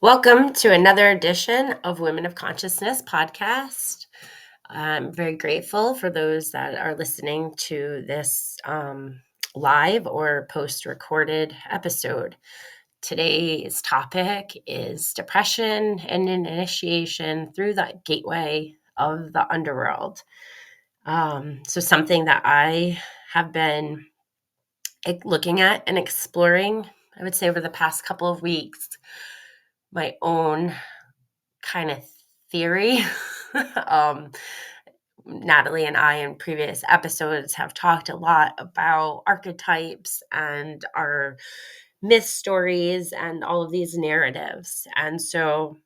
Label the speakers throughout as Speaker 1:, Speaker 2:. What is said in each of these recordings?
Speaker 1: Welcome to another edition of Women of Consciousness podcast. I'm very grateful for those that are listening to this live or post recorded episode. Today's topic is depression and an initiation through the gateway of the underworld. So, something that I have been looking at and exploring, I would say, over the past couple of weeks, my own kind of theory. um, Natalie and I, in previous episodes, have talked a lot about archetypes and our myth stories and all of these narratives. And so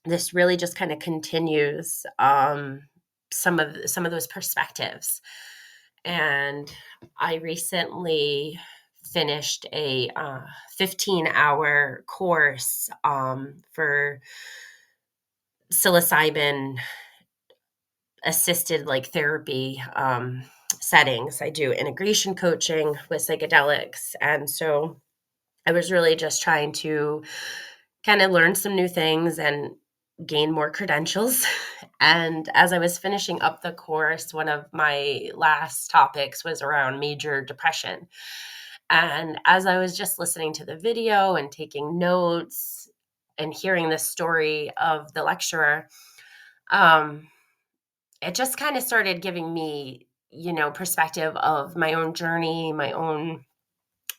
Speaker 1: this really just kind of continues some of those perspectives. And I recently finished a 15-hour course for psilocybin assisted therapy settings. I do integration coaching with psychedelics. And so I was really just trying to kind of learn some new things and gain more credentials. And as I was finishing up the course, one of my last topics was around major depression. And as I was just listening to the video and taking notes and hearing the story of the lecturer, it just kind of started giving me, perspective of my own journey, my own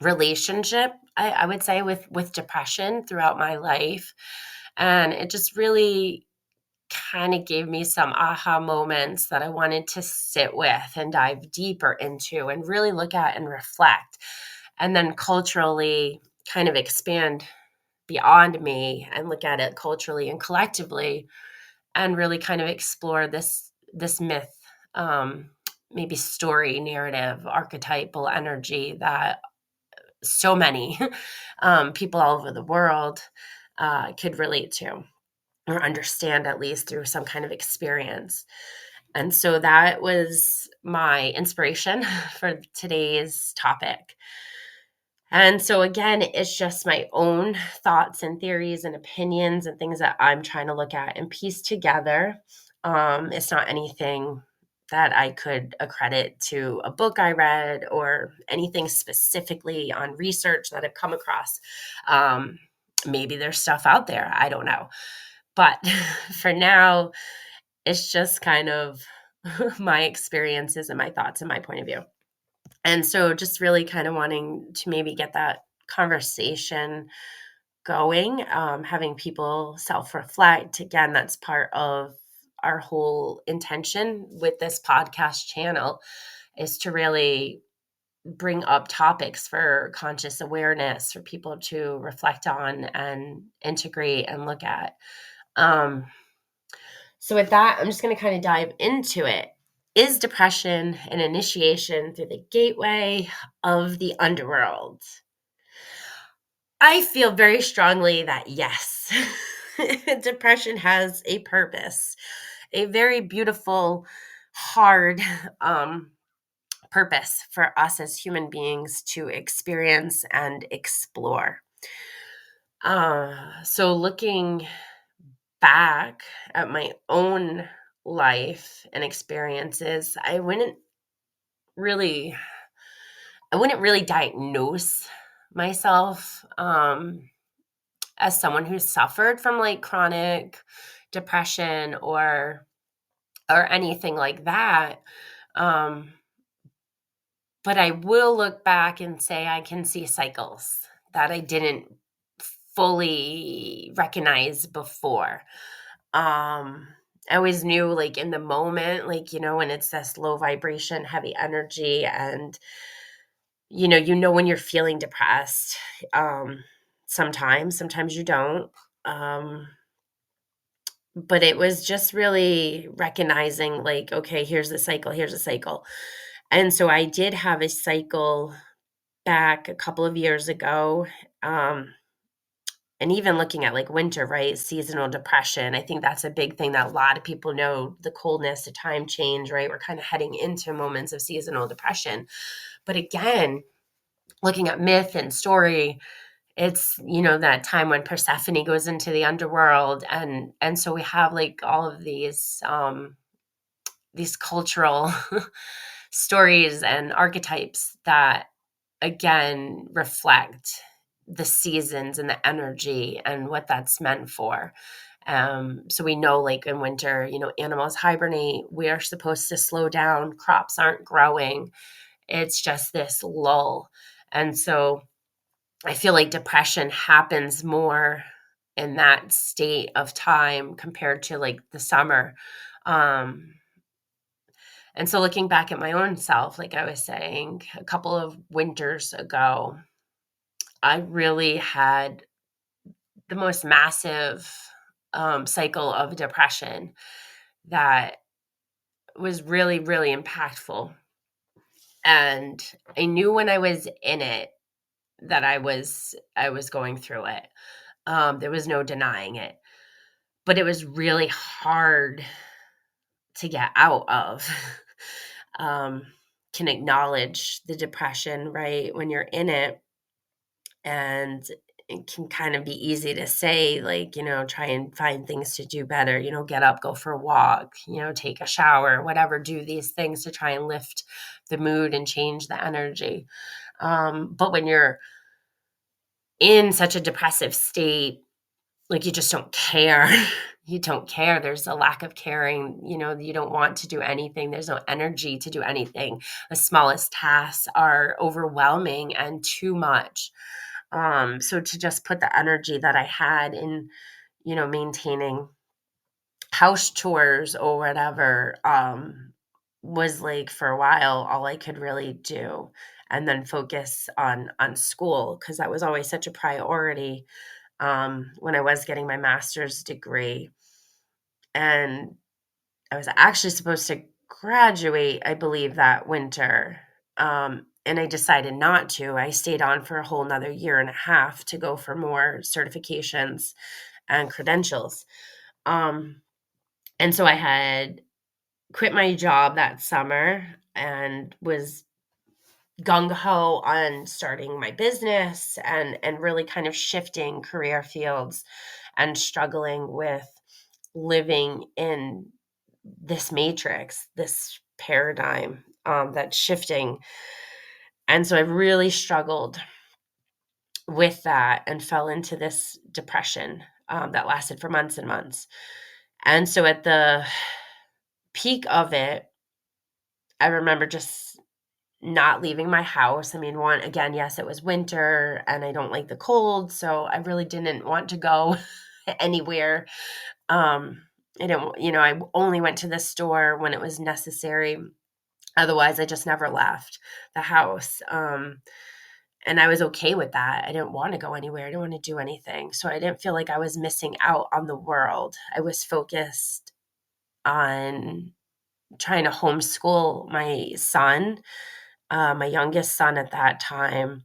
Speaker 1: relationship, I would say, with depression throughout my life. And it just really kind of gave me some aha moments that I wanted to sit with and dive deeper into and really look at and reflect. And then culturally kind of expand beyond me and look at it culturally and collectively and really kind of explore this myth, maybe story, narrative, archetypal energy that so many people all over the world could relate to or understand, at least through some kind of experience. And so that was my inspiration for today's topic. And so again, it's just my own thoughts and theories and opinions and things that I'm trying to look at and piece together. It's not anything that I could accredit to a book I read or anything specifically on research that I've come across. Maybe there's stuff out there, I don't know. But for now, it's just kind of my experiences and my thoughts and my point of view. And so just really kind of wanting to maybe get that conversation going, having people self-reflect. Again, that's part of our whole intention with this podcast channel, is to really bring up topics for conscious awareness for people to reflect on and integrate and look at. So with that, I'm just going to kind of dive into it. Is depression an initiation through the gateway of the underworld? I feel very strongly that yes, depression has a purpose, a very beautiful, hard purpose for us as human beings to experience and explore. So looking back at my own life and experiences, I wouldn't really diagnose myself as someone who's suffered from chronic depression or anything like that. But I will look back and say I can see cycles that I didn't fully recognize before. I always knew in the moment, when it's this low vibration, heavy energy, and when you're feeling depressed. Sometimes you don't. But it was just really recognizing okay, here's a cycle. And so I did have a cycle back a couple of years ago. And even looking at winter, right? Seasonal depression. I think that's a big thing that a lot of people know, the coldness, the time change, right? We're kind of heading into moments of seasonal depression. But again, looking at myth and story, it's, that time when Persephone goes into the underworld, and so we have like all of these cultural stories and archetypes that again reflect the seasons and the energy and what that's meant for. So we know, like in winter, animals hibernate. We are supposed to slow down. Crops aren't growing. It's just this lull. And so I feel like depression happens more in that state of time compared to like the summer. Um, and so looking back at my own self, like I was saying, a couple of winters ago, I really had the most massive cycle of depression that was really, really impactful. And I knew when I was in it that I was going through it. There was no denying it, but it was really hard to get out of. um, can acknowledge the depression, right? When you're in it, and it can kind of be easy to say, like, try and find things to do better, get up, go for a walk, take a shower, whatever, do these things to try and lift the mood and change the energy. But when you're in such a depressive state, like, you just don't care. You don't care. There's a lack of caring. You don't want to do anything. There's no energy to do anything. The smallest tasks are overwhelming and too much. So to just put the energy that I had in, maintaining house chores or whatever, was like for a while all I could really do, and then focus on school, because that was always such a priority when I was getting my master's degree. And I was actually supposed to graduate, I believe, that winter. And I decided not to. I stayed on for a whole nother year and a half to go for more certifications and credentials. Um, and so I had quit my job that summer and was gung ho on starting my business, and really kind of shifting career fields and struggling with living in this matrix, this paradigm, that's shifting. And so I really struggled with that and fell into this depression that lasted for months and months. And so at the peak of it, I remember just not leaving my house. I mean, one, again, yes, it was winter and I don't like the cold. So I really didn't want to go anywhere. I don't, I only went to the store when it was necessary. Otherwise, I just never left the house. And I was okay with that. I didn't want to go anywhere. I didn't want to do anything. So I didn't feel like I was missing out on the world. I was focused on trying to homeschool my son, my youngest son at that time,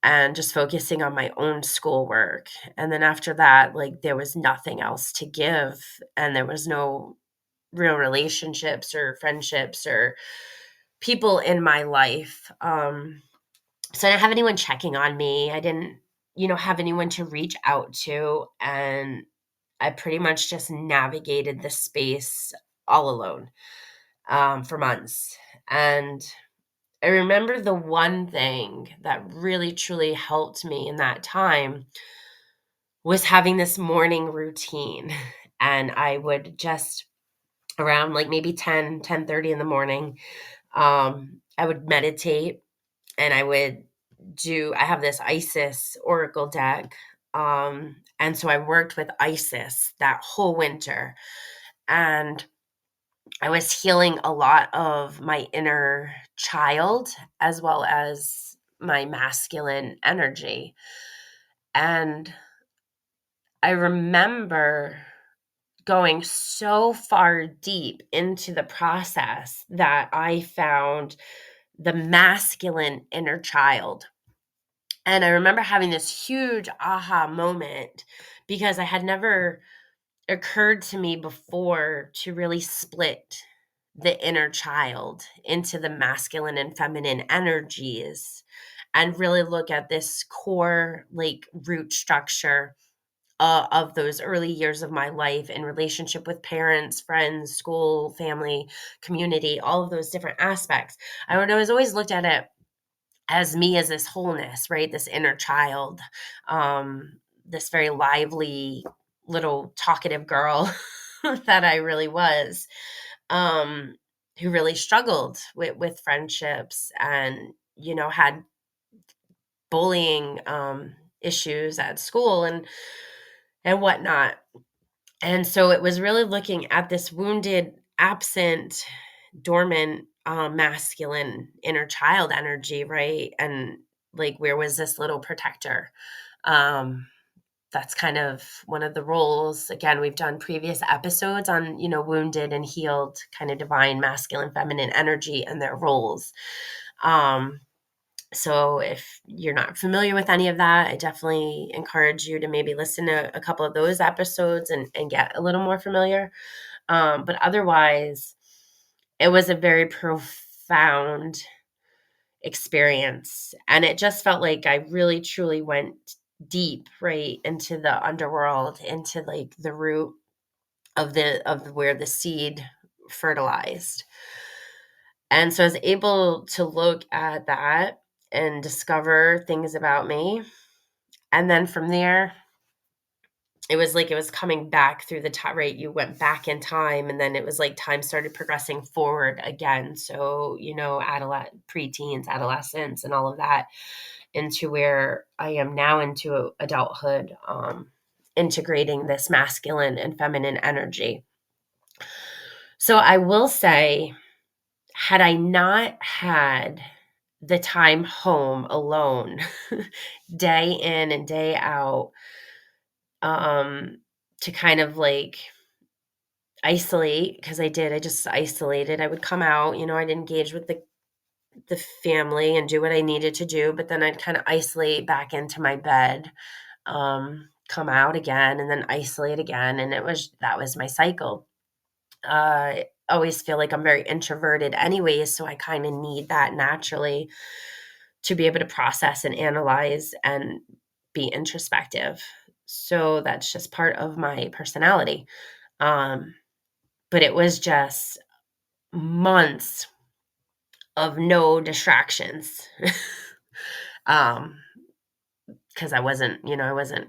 Speaker 1: and just focusing on my own schoolwork. And then after that, like, there was nothing else to give, and there was no real relationships or friendships or people in my life. So I didn't have anyone checking on me. I didn't, have anyone to reach out to. And I pretty much just navigated the space all alone, for months. And I remember the one thing that really truly helped me in that time was having this morning routine. And I would just, around like maybe 10:30 in the morning, I would meditate, and I have this Isis oracle deck. And so I worked with Isis that whole winter, and I was healing a lot of my inner child as well as my masculine energy. And I remember going so far deep into the process that I found the masculine inner child. And I remember having this huge aha moment, because I had never occurred to me before to really split the inner child into the masculine and feminine energies. and really look at this core, like, root structure of those early years of my life in relationship with parents, friends, school, family, community, all of those different aspects. I would always looked at it as me as this wholeness, right? This inner child, this very lively little talkative girl that I really was, um, who really struggled with friendships and, had bullying issues at school and whatnot. And so it was really looking at this wounded, absent, dormant, masculine inner child energy, right? And like, where was this little protector? Um, that's kind of one of the roles. Again, we've done previous episodes on, wounded and healed, kind of divine masculine, feminine energy and their roles. So if you're not familiar with any of that, I definitely encourage you to maybe listen to a couple of those episodes and get a little more familiar. But otherwise, it was a very profound experience. And it just felt like I really truly went deep, right, into the underworld, into like the root of where the seed fertilized. And so I was able to look at that and discover things about me. And then from there, it was like it was coming back through the time, right? You went back in time, and then it was like time started progressing forward again. So, preteens, adolescence, and all of that into where I am now into adulthood, integrating this masculine and feminine energy. So I will say, had I not had the time home alone, day in and day out, to kind of like isolate, because I just isolated. I would come out, I'd engage with the family and do what I needed to do, but then I'd kind of isolate back into my bed, come out again, and then isolate again. And that was my cycle. I always feel like I'm very introverted anyways, so I kind of need that naturally to be able to process and analyze and be introspective. So that's just part of my personality. But it was just months of no distractions. um, because I wasn't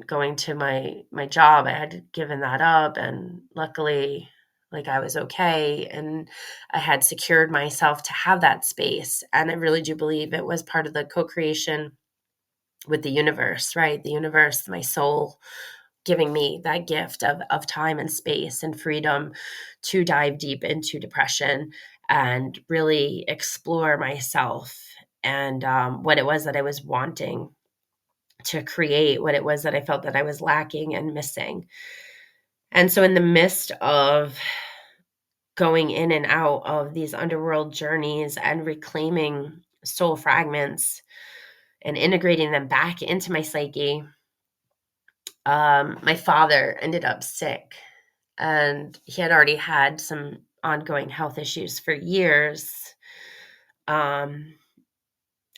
Speaker 1: going to my job. I had given that up, and luckily, like, I was okay, and I had secured myself to have that space. And I really do believe it was part of the co-creation with the universe, right? The universe, my soul, giving me that gift of time and space and freedom to dive deep into depression and really explore myself and what it was that I was wanting to create, what it was that I felt that I was lacking and missing. And so in the midst of going in and out of these underworld journeys and reclaiming soul fragments and integrating them back into my psyche, my father ended up sick, and he had already had some ongoing health issues for years. I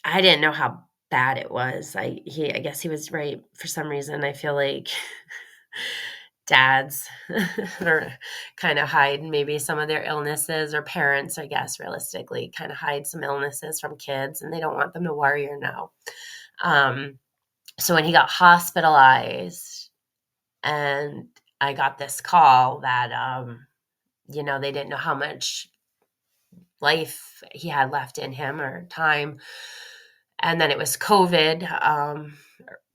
Speaker 1: didn't know how bad it was. I guess he was right for some reason. I feel like dads or kind of hide maybe some of their illnesses, or parents, I guess, realistically kind of hide some illnesses from kids, and they don't want them to worry or know. So when he got hospitalized, and I got this call that, they didn't know how much life he had left in him or time. And then it was COVID.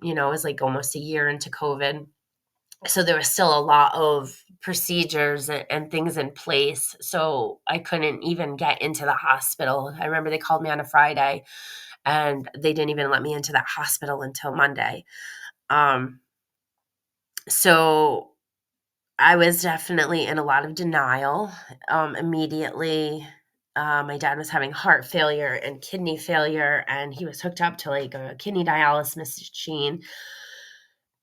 Speaker 1: It was like almost a year into COVID. So there was still a lot of procedures and things in place. So I couldn't even get into the hospital. I remember they called me on a Friday, and they didn't even let me into that hospital until Monday. So I was definitely in a lot of denial. Immediately, my dad was having heart failure and kidney failure, and he was hooked up to like a kidney dialysis machine.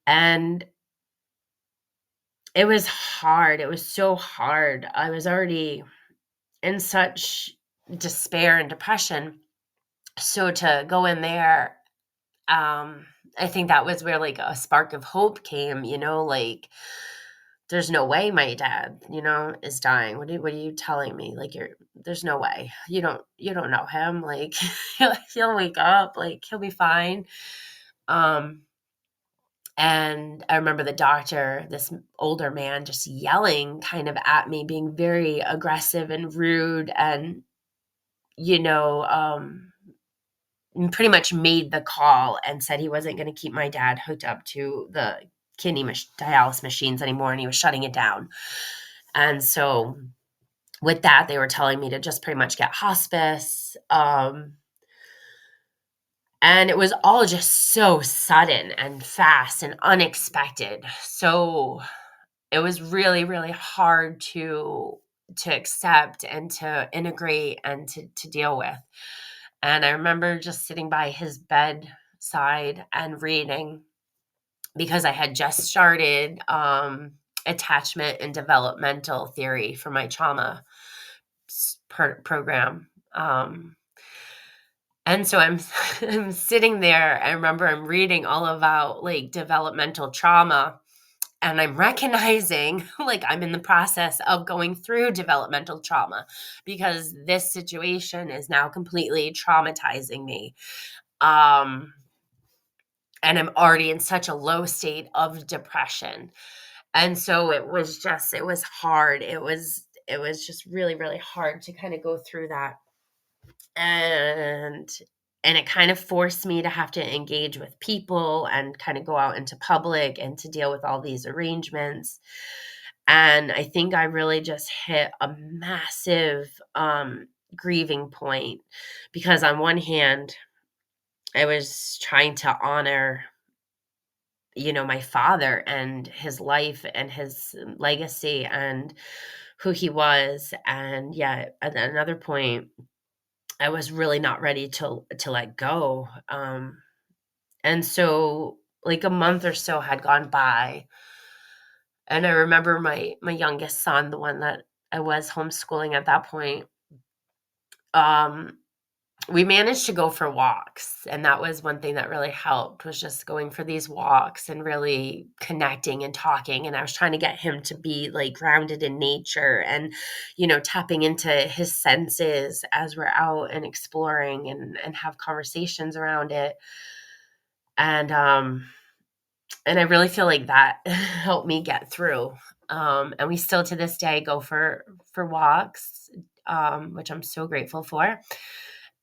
Speaker 1: And it was hard. It was so hard. I was already in such despair and depression. So to go in there I think that was where like a spark of hope came, like there's no way my dad, is dying. What are you telling me? Like there's no way. You don't know him. Like he'll wake up, like he'll be fine. Um and I remember the doctor, this older man, just yelling kind of at me, being very aggressive and rude, and you know, um pretty much made the call and said he wasn't going to keep my dad hooked up to the dialysis machines anymore, and he was shutting it down. And so with that, they were telling me to just pretty much get hospice. And it was all just so sudden and fast and unexpected. So it was really, really hard to accept and to integrate and to deal with. And I remember just sitting by his bedside and reading, because I had just started attachment and developmental theory for my trauma program. And so I'm sitting there. I remember I'm reading all about like developmental trauma, and I'm recognizing like I'm in the process of going through developmental trauma, because this situation is now completely traumatizing me. And I'm already in such a low state of depression. And so it was hard. It was just really, really hard to kind of go through that. And it kind of forced me to have to engage with people and kind of go out into public and to deal with all these arrangements. And I think I really just hit a massive grieving point, because on one hand, I was trying to honor my father and his life and his legacy and who he was. And yet at another point, I was really not ready to let go. And so like a month or so had gone by. And I remember my youngest son, the one that I was homeschooling at that point, um, we managed to go for walks, and that was one thing that really helped, was just going for these walks and really connecting and talking. And I was trying to get him to be like grounded in nature and tapping into his senses as we're out and exploring and have conversations around it. And I really feel like that helped me get through. And we still to this day go for walks, which I'm so grateful for.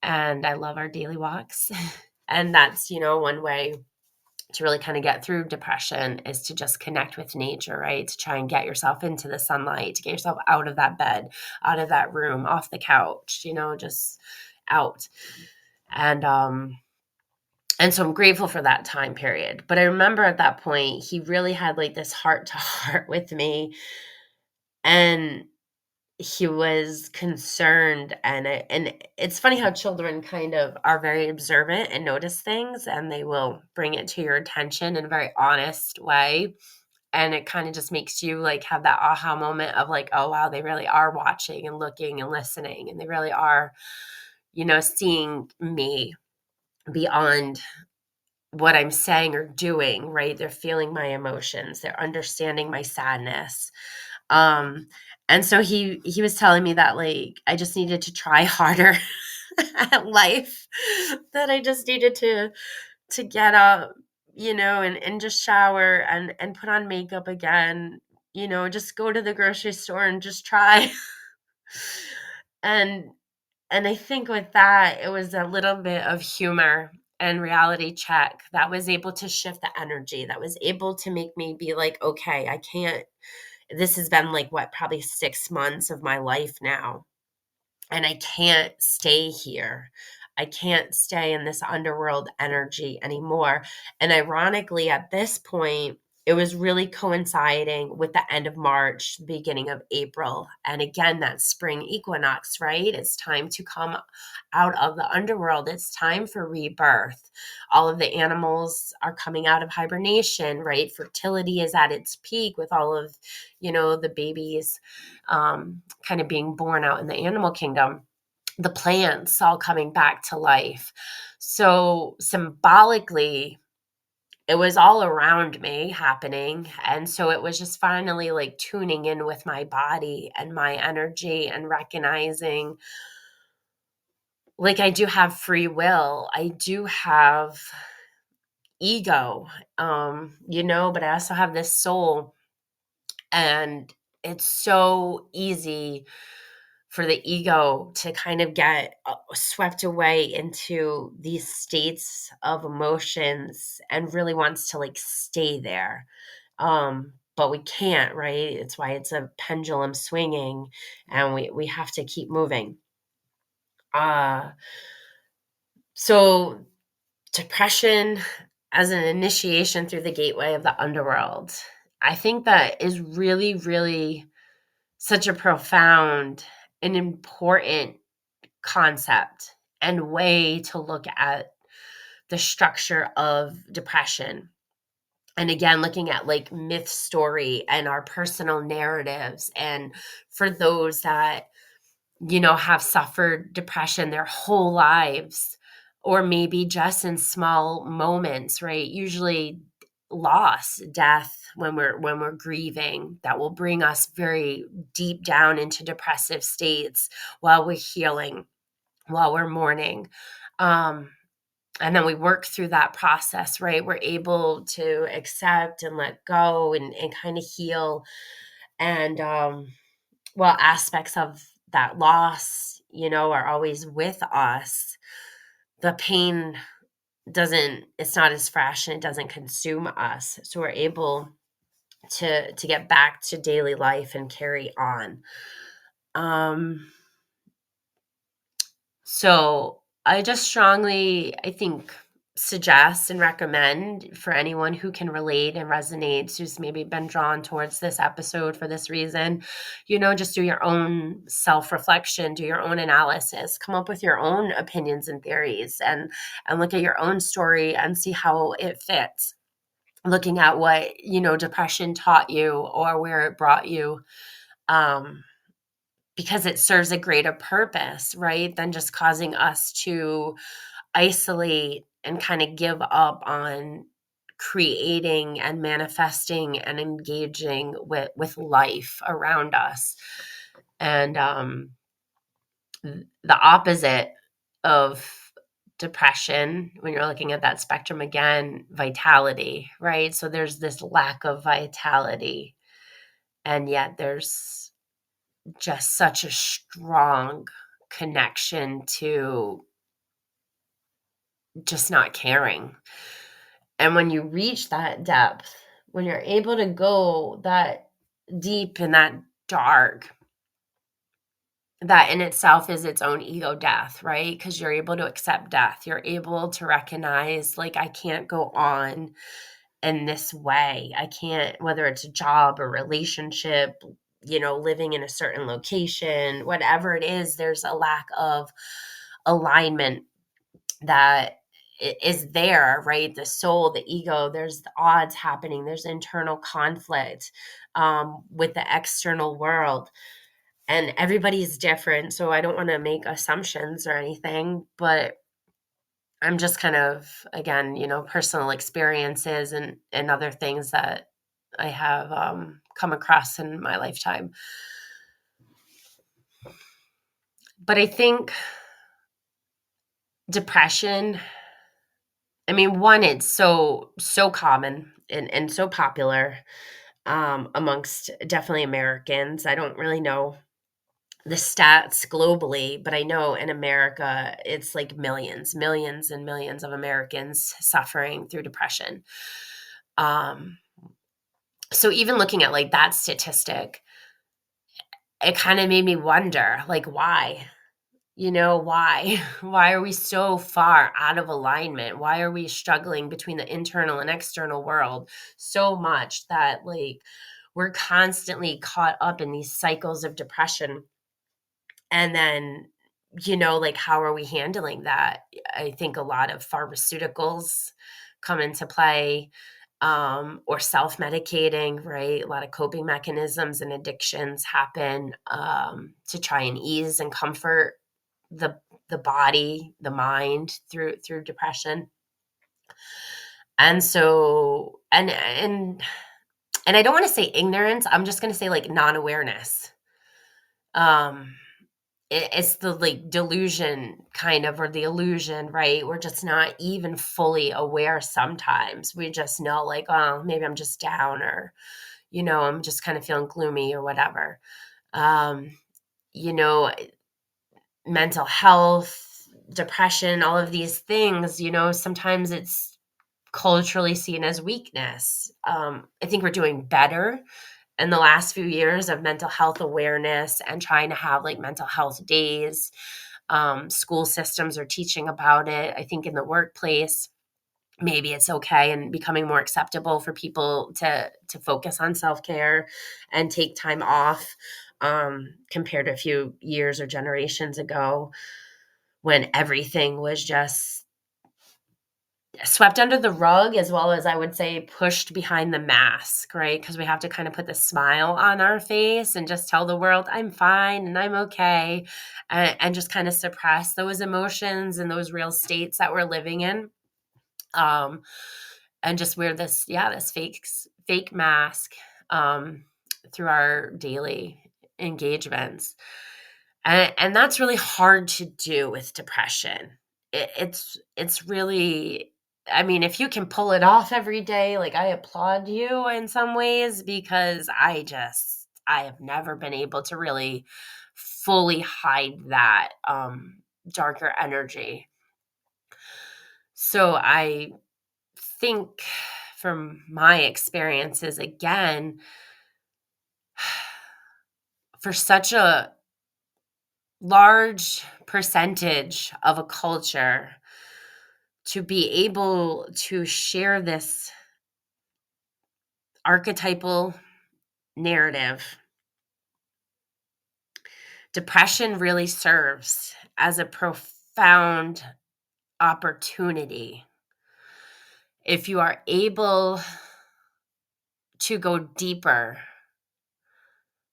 Speaker 1: And I love our daily walks. And that's, one way to really kind of get through depression, is to just connect with nature, right? To try and get yourself into the sunlight, to get yourself out of that bed, out of that room, off the couch, just out. And so I'm grateful for that time period. But I remember at that point, he really had like this heart to heart with me. And he was concerned, and it's funny how children kind of are very observant and notice things, and they will bring it to your attention in a very honest way. And it kind of just makes you like have that aha moment of like, oh wow, they really are watching and looking and listening, and they really are seeing me beyond what I'm saying or doing, right? They're feeling my emotions, they're understanding my sadness. Um, and so he was telling me that like I just needed to try harder at life, that I just needed to get up, and just shower and put on makeup again, just go to the grocery store and just try. and and I think with that, it was a little bit of humor and reality check that was able to shift the energy, that was able to make me be like, okay, I can't, this has been like what, probably 6 months of my life now. And I can't stay here. I can't stay in this underworld energy anymore. And ironically, at this point, it was really coinciding with the end of March, beginning of April. And again, that spring equinox, right? It's time to come out of the underworld. It's time for rebirth. All of the animals are coming out of hibernation, right? Fertility is at its peak with all of, the babies kind of being born out in the animal kingdom. The plants all coming back to life. So symbolically, it was all around me happening. And so it was just finally like tuning in with my body and my energy and recognizing like I do have free will. I do have ego, but I also have this soul. And it's so easy for the ego to kind of get swept away into these states of emotions and really wants to like stay there. But we can't, right? It's why it's a pendulum swinging and we have to keep moving. Uh, so depression as an initiation through the gateway of the underworld, I think that is really, really such a profound and important concept and way to look at the structure of depression. And again, looking at like myth story and our personal narratives. And for those that, have suffered depression their whole lives, or maybe just in small moments, right? Usually loss, death, when we're grieving, that will bring us very deep down into depressive states while we're healing, while we're mourning. And then we work through that process, right? We're able to accept and let go and kind of heal. And while aspects of that loss, are always with us, the pain it's not as fresh and it doesn't consume us. So we're able to get back to daily life and carry on. So I just strongly, I think, suggest and recommend for anyone who can relate and resonates, who's maybe been drawn towards this episode for this reason, just do your own self-reflection, do your own analysis, come up with your own opinions and theories, and look at your own story and see how it fits. Looking at what, depression taught you or where it brought you. Because it serves a greater purpose, right, than just causing us to isolate and kind of give up on creating and manifesting and engaging with life around us. And the opposite of depression, when you're looking at that spectrum again, vitality, right? So there's this lack of vitality, and yet there's just such a strong connection to just not caring. And when you reach that depth, when you're able to go that deep and that dark, that in itself is its own ego death, right? Because you're able to accept death. You're able to recognize, like, I can't go on in this way. I can't, whether it's a job or relationship, living in a certain location, whatever it is, there's a lack of alignment that is there, right? The soul, the ego, there's the odds happening, there's internal conflict with the external world. And everybody's different. So I don't want to make assumptions or anything, but I'm just kind of, again, personal experiences and other things that I have come across in my lifetime. But I think depression, I mean, one, it's so common and so popular amongst definitely Americans. I don't really know the stats globally, but I know in America, it's like millions and millions of Americans suffering through depression. Um, so even looking at like that statistic, it kind of made me wonder, like, why? Why? Why are we so far out of alignment? Why are we struggling between the internal and external world so much that like we're constantly caught up in these cycles of depression? And then, like, how are we handling that? I think a lot of pharmaceuticals come into play, or self-medicating, right? A lot of coping mechanisms and addictions happen to try and ease and comfort the the body, the mind through depression. And so, and I don't want to say ignorance. I'm just going to say like non-awareness. Um, it's the like delusion kind of, or the illusion, right? We're just not even fully aware sometimes. We just know like, oh, maybe I'm just down, or, I'm just kind of feeling gloomy or whatever. Um, you know, Mental health, depression, all of these things, sometimes it's culturally seen as weakness. I think we're doing better in the last few years of mental health awareness and trying to have like mental health days. School systems are teaching about it. I think in the workplace, maybe it's okay and becoming more acceptable for people to focus on self-care and take time off, compared to a few years or generations ago when everything was just swept under the rug, as well as I would say pushed behind the mask, right? Because we have to kind of put the smile on our face and just tell the world, I'm fine and I'm okay, and just kind of suppress those emotions and those real states that we're living in. Um, and just wear this fake mask, through our daily engagements. And that's really hard to do with depression. It's really, I mean, if you can pull it off every day, like I applaud you in some ways, because I have never been able to really fully hide that darker energy. So I think from my experiences, again, for such a large percentage of a culture to be able to share this archetypal narrative, depression really serves as a profound opportunity. If you are able to go deeper,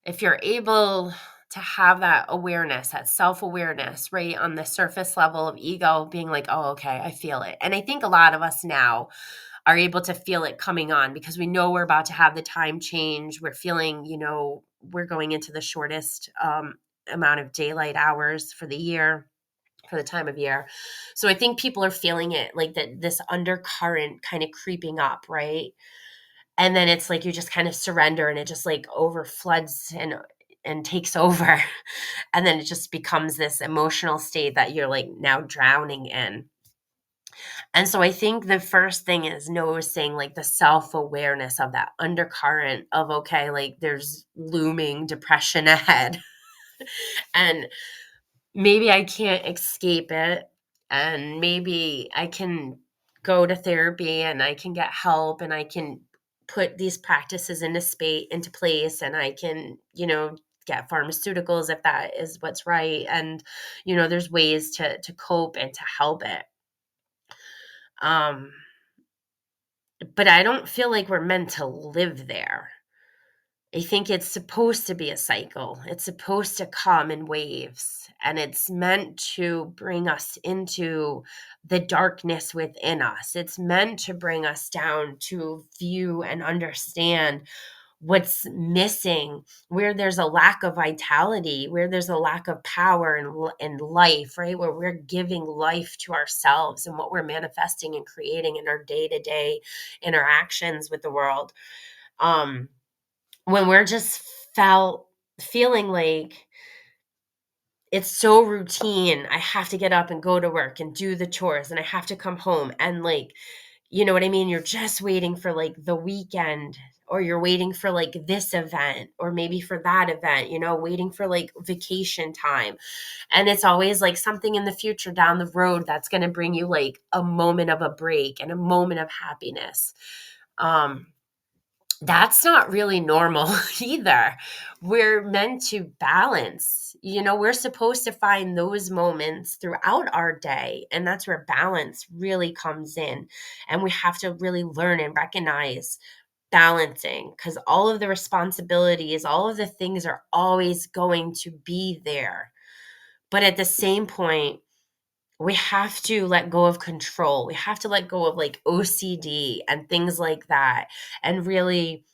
Speaker 1: if you're able to have that awareness, that self-awareness, right, on the surface level of ego, being like, oh, okay, I feel it. And I think a lot of us now are able to feel it coming on because we know we're about to have the time change. We're feeling, we're going into the shortest amount of daylight hours for the year, for the time of year. So I think people are feeling it, like that, this undercurrent kind of creeping up, right? And then it's like you just kind of surrender and it just like overfloods and takes over. And then it just becomes this emotional state that you're like now drowning in. And so I think the first thing is noticing like the self-awareness of that undercurrent of, okay, like there's looming depression ahead. And maybe I can't escape it. And maybe I can go to therapy and I can get help and I can put these practices into place, and I can, get pharmaceuticals if that is what's right. And, there's ways to cope and to help it. Um, but I don't feel like we're meant to live there. I think it's supposed to be a cycle. It's supposed to come in waves, and it's meant to bring us into the darkness within us. It's meant to bring us down to view and understand what's missing, where there's a lack of vitality, where there's a lack of power in life, right? Where we're giving life to ourselves and what we're manifesting and creating in our day-to-day interactions with the world. When we're just feeling like it's so routine, I have to get up and go to work and do the chores and I have to come home and like, you know what I mean? You're just waiting for like the weekend, or you're waiting for like this event, or maybe for that event, waiting for like vacation time. And it's always like something in the future down the road that's going to bring you like a moment of a break and a moment of happiness. That's not really normal either. We're meant to balance. We're supposed to find those moments throughout our day. And that's where balance really comes in. And we have to really learn and recognize balancing, because all of the responsibilities, all of the things are always going to be there. But at the same point, we have to let go of control. We have to let go of like OCD and things like that, and really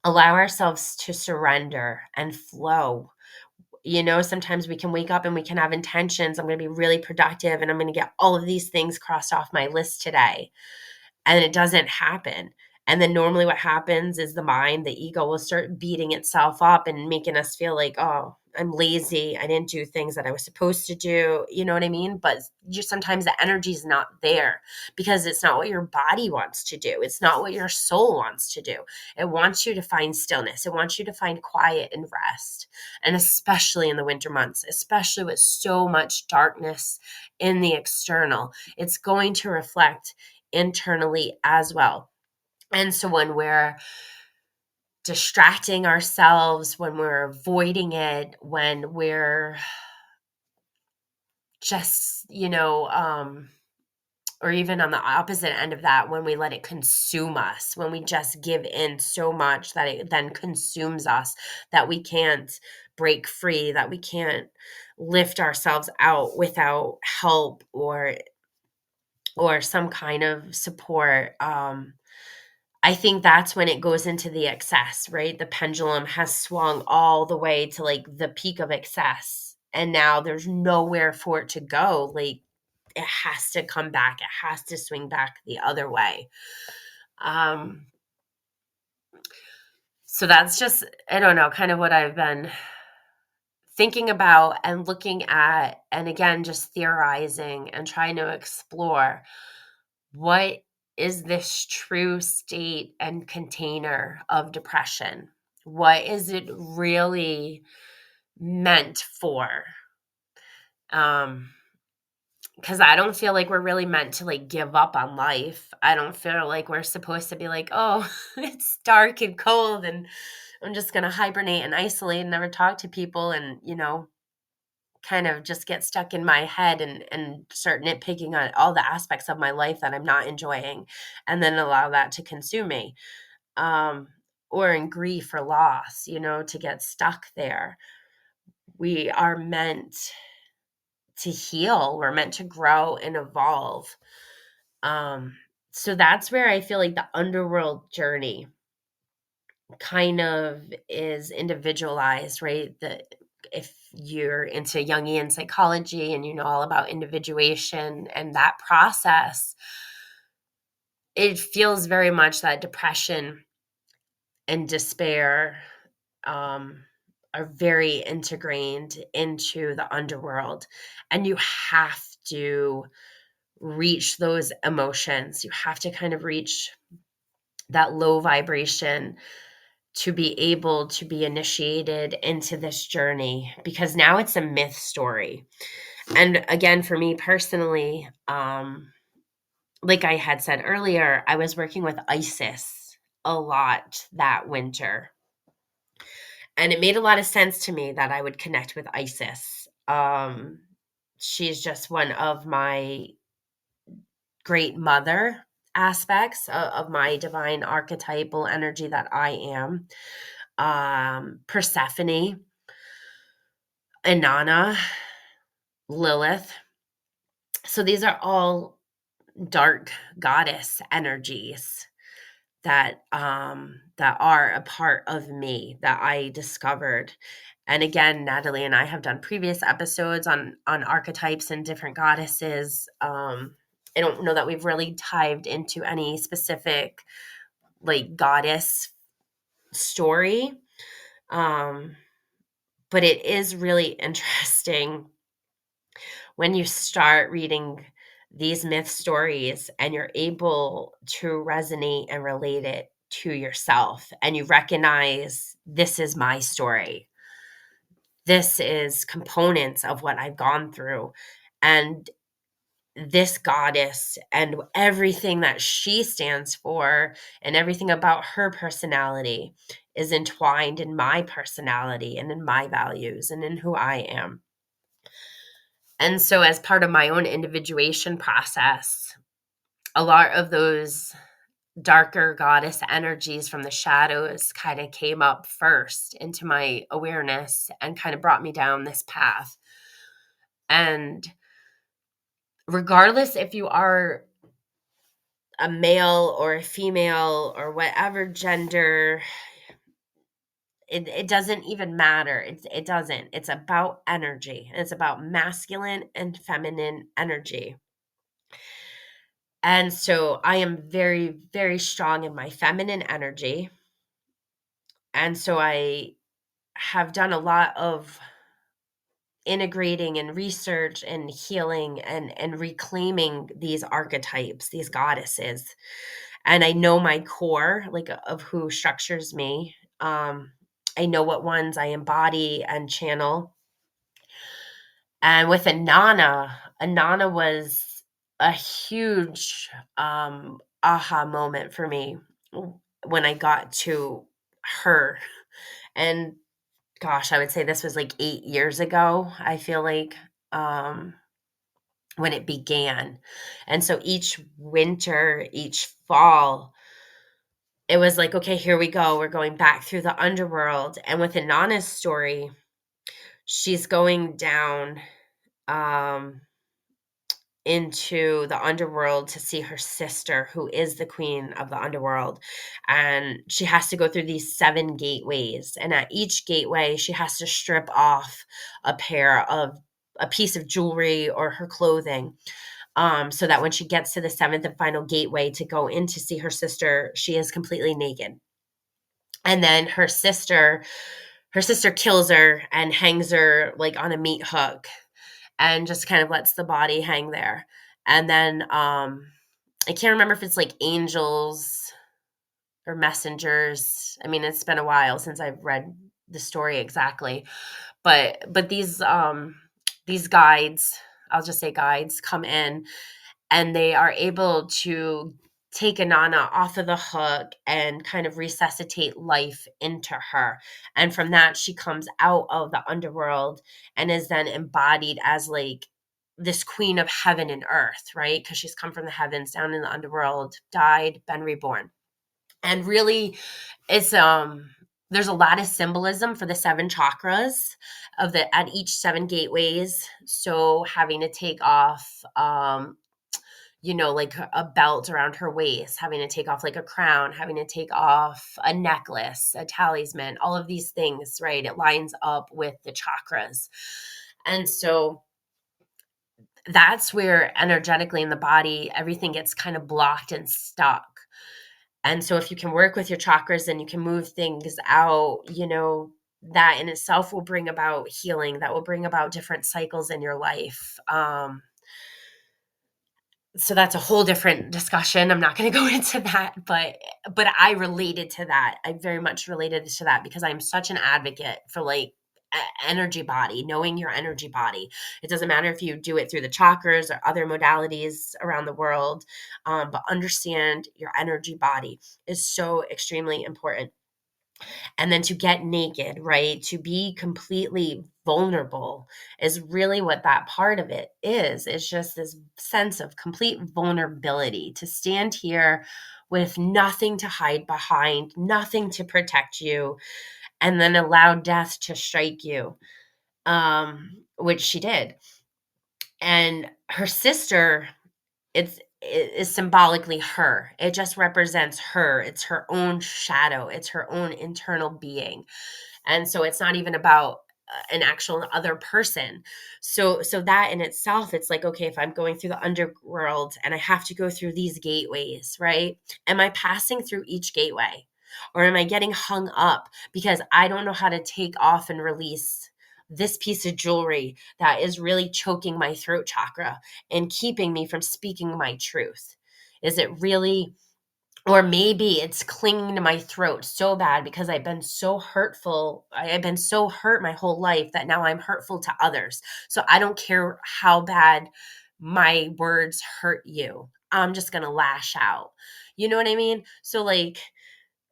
Speaker 1: allow ourselves to surrender and flow. Sometimes we can wake up and we can have intentions. I'm going to be really productive and I'm going to get all of these things crossed off my list today. And it doesn't happen. And then normally what happens is the mind, the ego will start beating itself up and making us feel like, oh, I'm lazy. I didn't do things that I was supposed to do. You know what I mean? But sometimes the energy is not there because it's not what your body wants to do. It's not what your soul wants to do. It wants you to find stillness. It wants you to find quiet and rest. And especially in the winter months, especially with so much darkness in the external, it's going to reflect internally as well. And so when we're distracting ourselves, when we're avoiding it, when we're just, or even on the opposite end of that, when we let it consume us, when we just give in so much that it then consumes us, that we can't break free, that we can't lift ourselves out without help or some kind of support. I think that's when it goes into the excess, right? The pendulum has swung all the way to like the peak of excess. And now there's nowhere for it to go. Like it has to come back. It has to swing back the other way. So that's just, I don't know, kind of what I've been thinking about and looking at, and again, just theorizing and trying to explore what is this true state and container of depression? What is it really meant for? Because I don't feel like we're really meant to like give up on life. I don't feel like we're supposed to be like, oh, it's dark and cold and I'm just going to hibernate and isolate and never talk to people and, kind of just get stuck in my head and start nitpicking on all the aspects of my life that I'm not enjoying and then allow that to consume me. Or in grief or loss, to get stuck there. We are meant to heal. We're meant to grow and evolve. So that's where I feel like the underworld journey kind of is individualized, right? If you're into Jungian psychology and you know all about individuation and that process, it feels very much that depression and despair are very integrated into the underworld. And you have to reach those emotions. You have to kind of reach that low vibration to be able to be initiated into this journey because now it's a myth story. And again, for me personally, like I had said earlier, I was working with Isis a lot that winter. And it made a lot of sense to me that I would connect with Isis. She's just one of my great mother aspects of my divine archetypal energy that I am. Persephone, Inanna, Lilith. So these are all dark goddess energies that are a part of me that I discovered. And again, Natalie and I have done previous episodes on archetypes and different goddesses. I don't know that we've really dived into any specific like goddess story. But it is really interesting when you start reading these myth stories and you're able to resonate and relate it to yourself and you recognize this is my story. This is components of what I've gone through. And this goddess and everything that she stands for and everything about her personality is entwined in my personality and in my values and in who I am. And so, as part of my own individuation process, a lot of those darker goddess energies from the shadows kind of came up first into my awareness and kind of brought me down this path. And regardless if you are a male or a female or whatever gender, it doesn't even matter. It doesn't. It's about energy. It's about masculine and feminine energy. And so I am very, very strong in my feminine energy. And so I have done a lot of integrating and research and healing and reclaiming these archetypes, these goddesses. And I know my core, like, of who structures me. I know what ones I embody and channel. And with Inanna was a huge aha moment for me when I got to her. And gosh, I would say this was like 8 years ago, I feel like, um, when it began. And so each winter, each fall, it was like, okay, here we go. We're going back through the underworld. And with Inanna's story, she's going down um, into the underworld to see her sister, who is the queen of the underworld. And she has to go through these 7 gateways. And at each gateway, she has to strip off a piece of jewelry or her clothing. So that when she gets to the 7th and final gateway to go in to see her sister, she is completely naked. And then her sister kills her and hangs her like on a meat hook and just kind of lets the body hang there. And then I can't remember if it's like angels or messengers. I mean, it's been a while since I've read the story exactly. But these guides, I'll just say guides, come in and they are able to take Inanna off of the hook and kind of resuscitate life into her. And from that, she comes out of the underworld and is then embodied as like this queen of heaven and earth, right? Because she's come from the heavens down in the underworld, died, been reborn. And really, it's there's a lot of symbolism for the 7 chakras of the at each 7 gateways. So having to take off like a belt around her waist, having to take off like a crown, having to take off a necklace, a talisman, all of these things, right? It lines up with the chakras. And so that's where energetically in the body, everything gets kind of blocked and stuck. And so if you can work with your chakras and you can move things out, that in itself will bring about healing, that will bring about different cycles in your life. So that's a whole different discussion. I'm not going to go into that, but I related to that. I very much related to that because I'm such an advocate for like energy body, knowing your energy body. It doesn't matter if you do it through the chakras or other modalities around the world, but understand your energy body is so extremely important. And then to get naked, right? To be completely vulnerable is really what that part of it is. It's just this sense of complete vulnerability to stand here with nothing to hide behind, nothing to protect you, and then allow death to strike you, which she did. And her sister, it is symbolically her. It just represents her. It's her own shadow. It's her own internal being. And so it's not even about an actual other person. So that in itself, it's like, okay, if I'm going through the underworld and I have to go through these gateways, right? Am I passing through each gateway? Or am I getting hung up because I don't know how to take off and release this piece of jewelry that is really choking my throat chakra and keeping me from speaking my truth? Is it really, or maybe it's clinging to my throat so bad because I've been so hurtful. I've been so hurt my whole life that now I'm hurtful to others. So I don't care how bad my words hurt you. I'm just going to lash out. You know what I mean? So, like,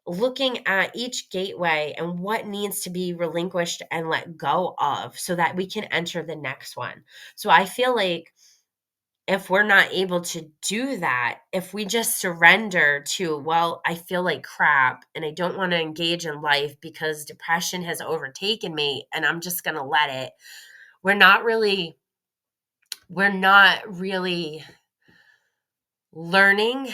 Speaker 1: looking at each gateway and what needs to be relinquished and let go of so that we can enter the next one. So I feel like if we're not able to do that, if we just surrender to, well, I feel like crap and I don't want to engage in life because depression has overtaken me and I'm just going to let it, we're not really we're not really learning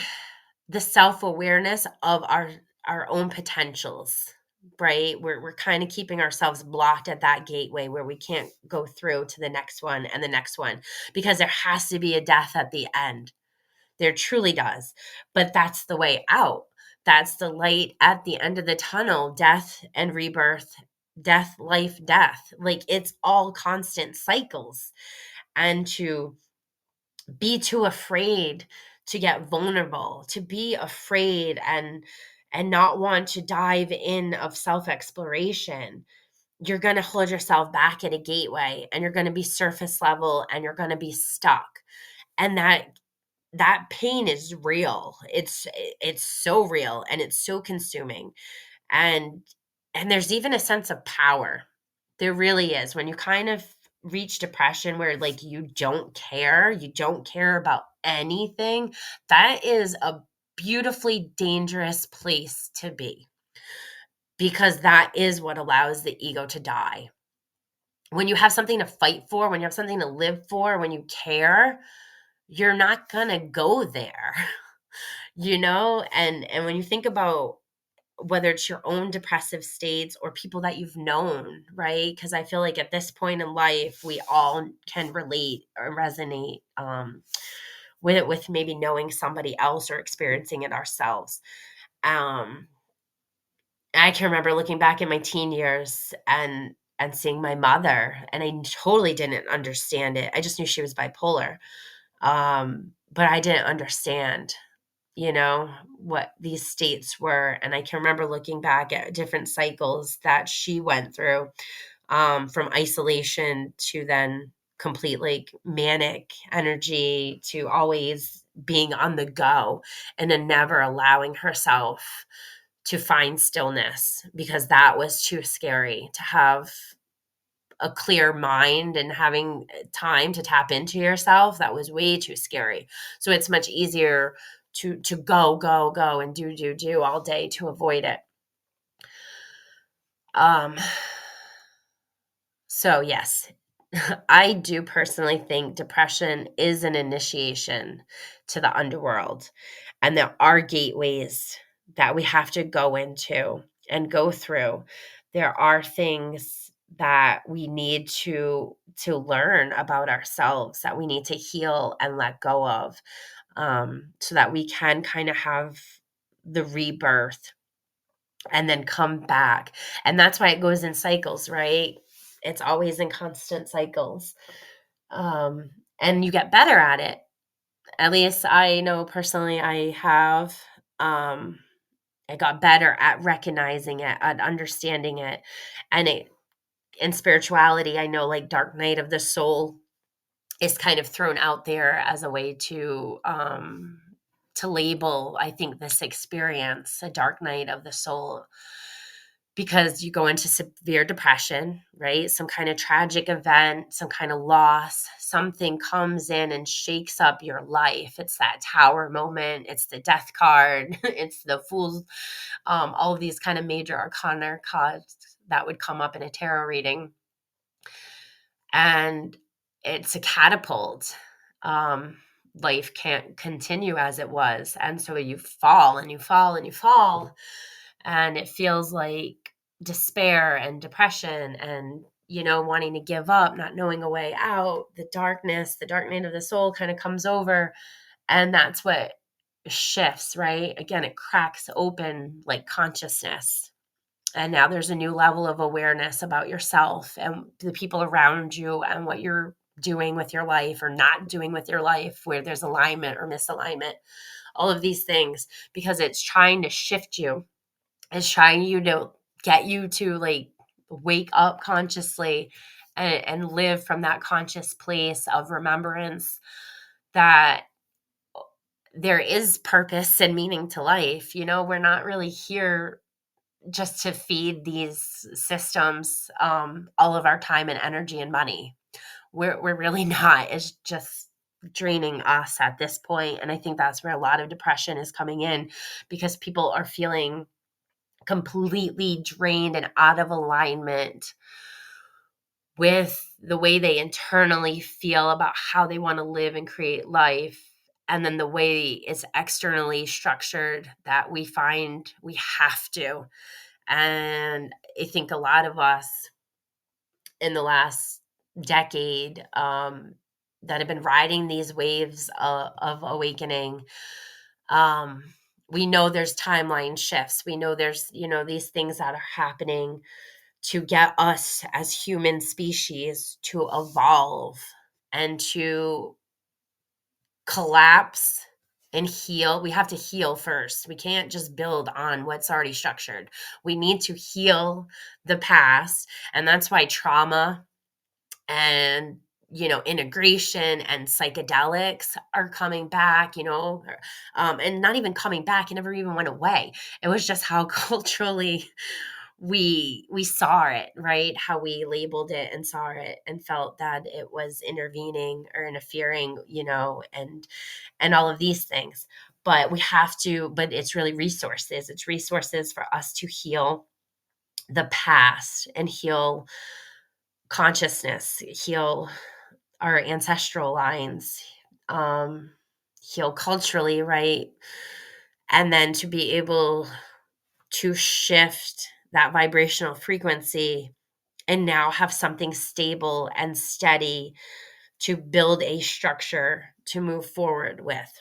Speaker 1: the self-awareness of our own potentials, right? We're kind of keeping ourselves blocked at that gateway where we can't go through to the next one and the next one, because there has to be a death at the end. There truly does. But that's the way out. That's the light at the end of the tunnel. Death and rebirth, death, life, death. Like, it's all constant cycles. And to be too afraid to get vulnerable, to be afraid and not want to dive in of self-exploration, you're going to hold yourself back at a gateway, and you're going to be surface level, and you're going to be stuck. And that pain is real. It's so real, and it's so consuming. And there's even a sense of power. There really is. When you kind of reach depression where, like, you don't care about anything, that is a beautifully dangerous place to be, because that is what allows the ego to die. When you have something to fight for, when you have something to live for, when you care, you're not going to go there. And when you think about whether it's your own depressive states or people that you've known, right? Because I feel like at this point in life, we all can relate or resonate with maybe knowing somebody else or experiencing it ourselves. I can remember looking back in my teen years and seeing my mother, and I totally didn't understand it. I just knew she was bipolar, but I didn't understand what these states were. And I can remember looking back at different cycles that she went through, from isolation to then complete like manic energy to always being on the go, and then never allowing herself to find stillness, because that was too scary to have a clear mind and having time to tap into yourself. That was way too scary. So it's much easier to go and do all day to avoid it. So yes, I do personally think depression is an initiation to the underworld, and there are gateways that we have to go into and go through. There are things that we need to learn about ourselves, that we need to heal and let go of, so that we can kind of have the rebirth and then come back. And that's why it goes in cycles, right? It's always in constant cycles. And you get better at it. At least I know personally I have. I got better at recognizing it, at understanding it. And in spirituality, I know, like, dark night of the soul is kind of thrown out there as a way to label, I think, this experience, a dark night of the soul, because you go into severe depression, right? Some kind of tragic event, some kind of loss, something comes in and shakes up your life. It's that tower moment, it's the death card, it's the fool's, all of these kind of major arcana cards that would come up in a tarot reading. And it's a catapult. Life can't continue as it was. And so you fall and you fall and you fall. And it feels like despair and depression and, wanting to give up, not knowing a way out. The darkness, the dark night of the soul kind of comes over. And that's what shifts, right? Again, it cracks open like consciousness. And now there's a new level of awareness about yourself and the people around you and what you're doing with your life or not doing with your life, where there's alignment or misalignment, all of these things, because it's trying to shift you. It's trying to get you to like wake up consciously and live from that conscious place of remembrance that there is purpose and meaning to life. We're not really here just to feed these systems all of our time and energy and money. We're really not. It's just draining us at this point. And I think that's where a lot of depression is coming in, because people are feeling completely drained and out of alignment with the way they internally feel about how they want to live and create life, and then the way it's externally structured that we find we have to. And I think a lot of us in the last decade, that have been riding these waves of awakening, um, we know there's timeline shifts. We know there's, these things that are happening to get us as human species to evolve and to collapse and heal. We have to heal first. We can't just build on what's already structured. We need to heal the past. And that's why trauma and integration and psychedelics are coming back, and not even coming back. It never even went away. It was just how culturally we saw it, right? How we labeled it and saw it and felt that it was intervening or interfering, and all of these things. But but it's really resources. It's resources for us to heal the past and heal consciousness, heal our ancestral lines, um, heal culturally, right? And then to be able to shift that vibrational frequency and now have something stable and steady to build a structure to move forward with.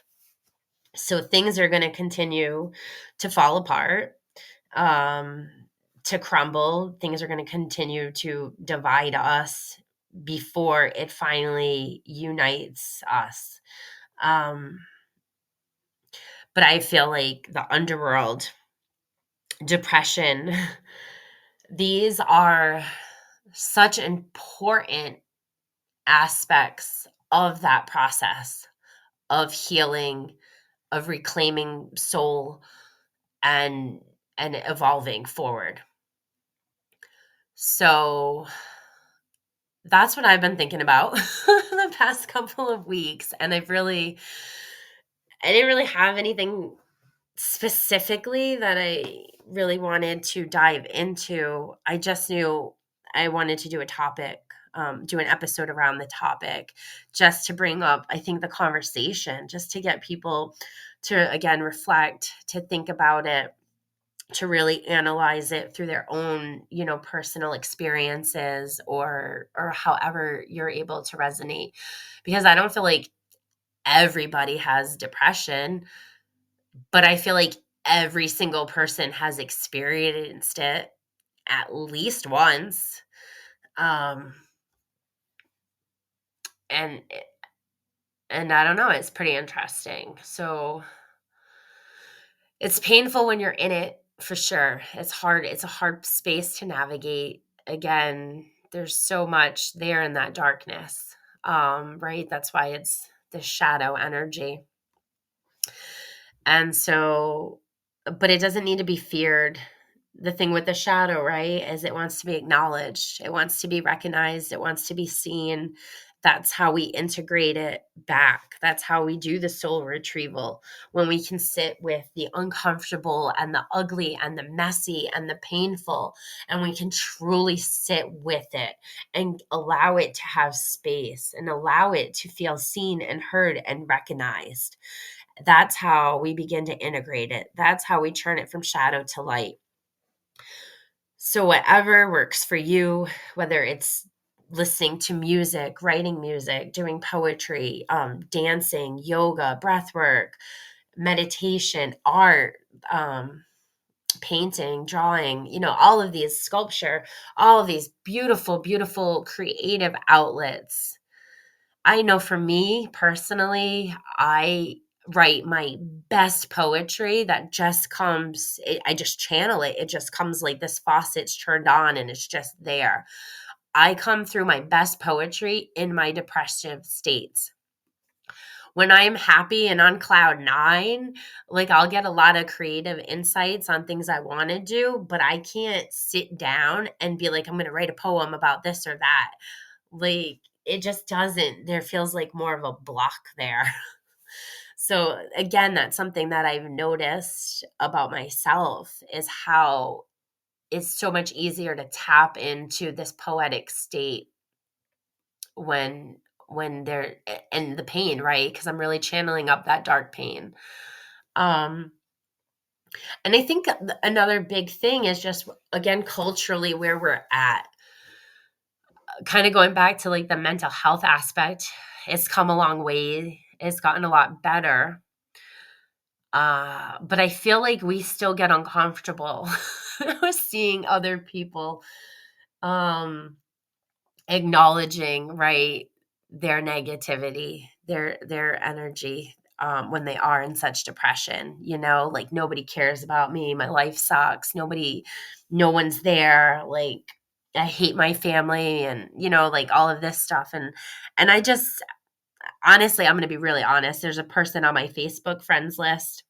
Speaker 1: So things are going to continue to fall apart, um, to crumble. Things are going to continue to divide us before it finally unites us. Um, but I feel like the underworld, depression, these are such important aspects of that process of healing, of reclaiming soul, and evolving forward. So that's what I've been thinking about the past couple of weeks. And I didn't really have anything specifically that I really wanted to dive into. I just knew I wanted to do a topic, do an episode around the topic, just to bring up, I think, the conversation, just to get people to, again, reflect, to think about it, to really analyze it through their own, personal experiences, or however you're able to resonate. Because I don't feel like everybody has depression, but I feel like every single person has experienced it at least once. Um, and I don't know, it's pretty interesting. So it's painful when you're in it, for sure. It's hard. It's a hard space to navigate. Again, there's so much there in that darkness. Right? That's why it's the shadow energy. And so, but it doesn't need to be feared. The thing with the shadow, right, is it wants to be acknowledged. It wants to be recognized. It wants to be seen. That's how we integrate it back. That's how we do the soul retrieval, when we can sit with the uncomfortable and the ugly and the messy and the painful, and we can truly sit with it and allow it to have space and allow it to feel seen and heard and recognized. That's how we begin to integrate it. That's how we turn it from shadow to light. So, whatever works for you, whether it's listening to music, writing music, doing poetry, dancing, yoga, breath work, meditation, art, painting, drawing, all of these, sculpture, all of these beautiful, beautiful creative outlets. I know for me personally, I write my best poetry that just comes, I just channel it. It just comes like this faucet's turned on and it's just there. I come through my best poetry in my depressive states. When I'm happy and on cloud nine, like, I'll get a lot of creative insights on things I want to do, but I can't sit down and be like, I'm going to write a poem about this or that. Like, it just doesn't, there feels like more of a block there. So again, that's something that I've noticed about myself, is how it's so much easier to tap into this poetic state when they're and the pain, right? Because I'm really channeling up that dark pain. Um, and I think another big thing is just, again, culturally where we're at. Kind of going back to like the mental health aspect, it's come a long way. It's gotten a lot better. But I feel like we still get uncomfortable with seeing other people um, acknowledging, right, their negativity, their energy, when they are in such depression. Like, nobody cares about me. My life sucks. No one's there. Like, I hate my family, and like all of this stuff. And I just, honestly, I'm going to be really honest. There's a person on my Facebook friends list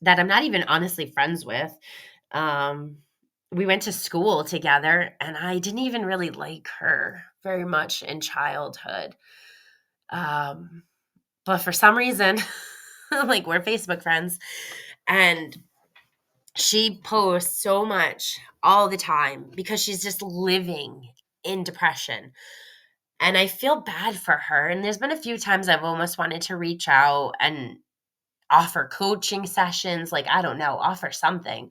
Speaker 1: that I'm not even honestly friends with. Um, we went to school together, and I didn't even really like her very much in childhood. Um, but for some reason, like, we're Facebook friends, and she posts so much all the time because she's just living in depression. And I feel bad for her. And there's been a few times I've almost wanted to reach out and offer coaching sessions, like, I don't know, offer something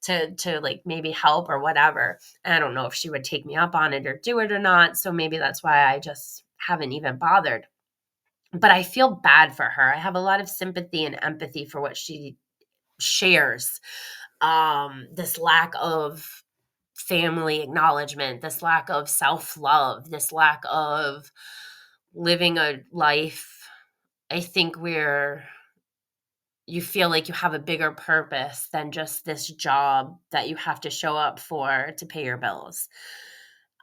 Speaker 1: to like maybe help or whatever. And I don't know if she would take me up on it or do it or not. So maybe that's why I just haven't even bothered. But I feel bad for her. I have a lot of sympathy and empathy for what she shares. This lack of family acknowledgement, this lack of self-love, this lack of living a life. I think you feel like you have a bigger purpose than just this job that you have to show up for to pay your bills.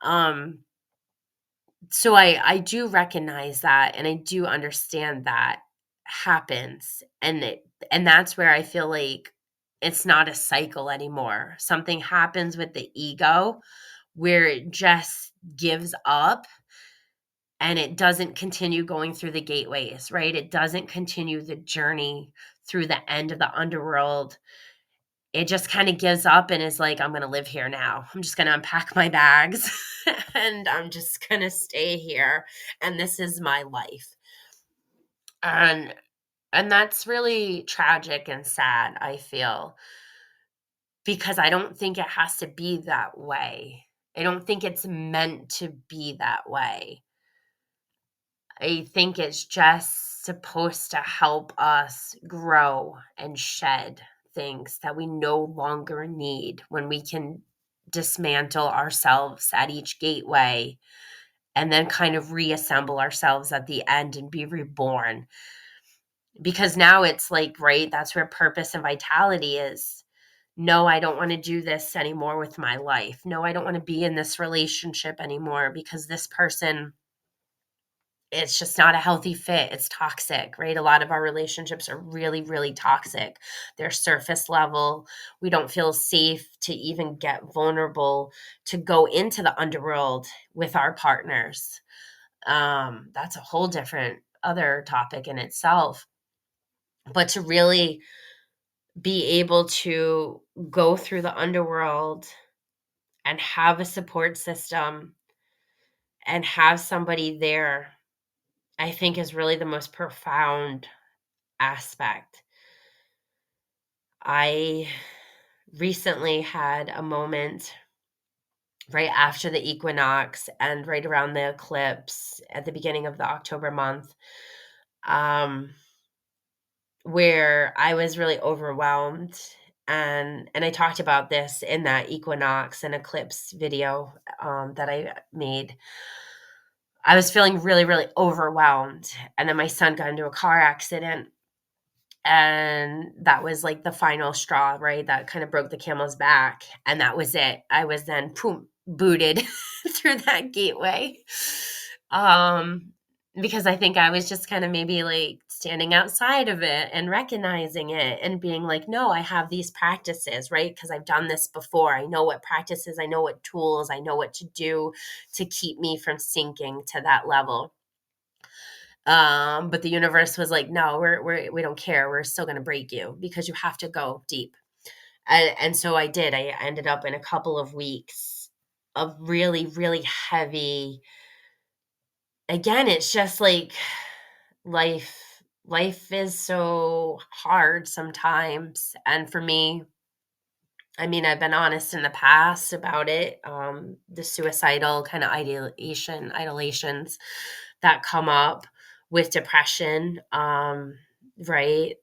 Speaker 1: Um, so I do recognize that, and I do understand that happens, and that's where I feel like it's not a cycle anymore. Something happens with the ego where it just gives up, and it doesn't continue going through the gateways, right? It doesn't continue the journey through the end of the underworld. It just kind of gives up and is like, I'm going to live here now. I'm just going to unpack my bags and I'm just going to stay here. And this is my life. And that's really tragic and sad, I feel, because I don't think it has to be that way. I don't think it's meant to be that way. I think it's just supposed to help us grow and shed things that we no longer need when we can dismantle ourselves at each gateway and then kind of reassemble ourselves at the end and be reborn. Because now it's like, right, that's where purpose and vitality is. No, I don't want to do this anymore with my life. No, I don't want to be in this relationship anymore because this person, it's just not a healthy fit. It's toxic, right? A lot of our relationships are really, really toxic. They're surface level. We don't feel safe to even get vulnerable, to go into the underworld with our partners. That's a whole different other topic in itself. But to really be able to go through the underworld and have a support system and have somebody there, I think, is really the most profound aspect. I recently had a moment right after the equinox and right around the eclipse at the beginning of the October month, um, where I was really overwhelmed. And I talked about this in that equinox and eclipse video that I made. I was feeling really, really overwhelmed. And then my son got into a car accident. And that was like the final straw, right? That kind of broke the camel's back. And that was it. I was then booted through that gateway. Um, because I think I was just kind of maybe like standing outside of it and recognizing it and being like, no, I have these practices, right? Because I've done this before. I know what practices, I know what tools, I know what to do to keep me from sinking to that level. But the universe was like, no, we don't care. We're still going to break you because you have to go deep. And so I did. I ended up in a couple of weeks of really, really heavy again, it's just like life is so hard sometimes. And for me, I mean, I've been honest in the past about it. The suicidal kind of idolations that come up with depression, right?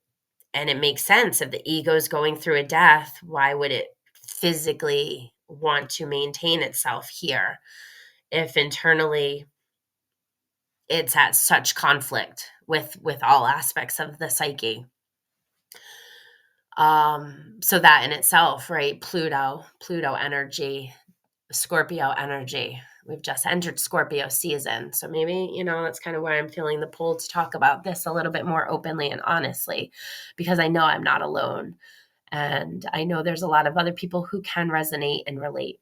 Speaker 1: And it makes sense if the ego is going through a death, why would it physically want to maintain itself here if internally it's at such conflict with all aspects of the psyche? So that in itself, right? Pluto energy, Scorpio energy. We've just entered Scorpio season. So maybe, that's kind of why I'm feeling the pull to talk about this a little bit more openly and honestly, because I know I'm not alone. And I know there's a lot of other people who can resonate and relate.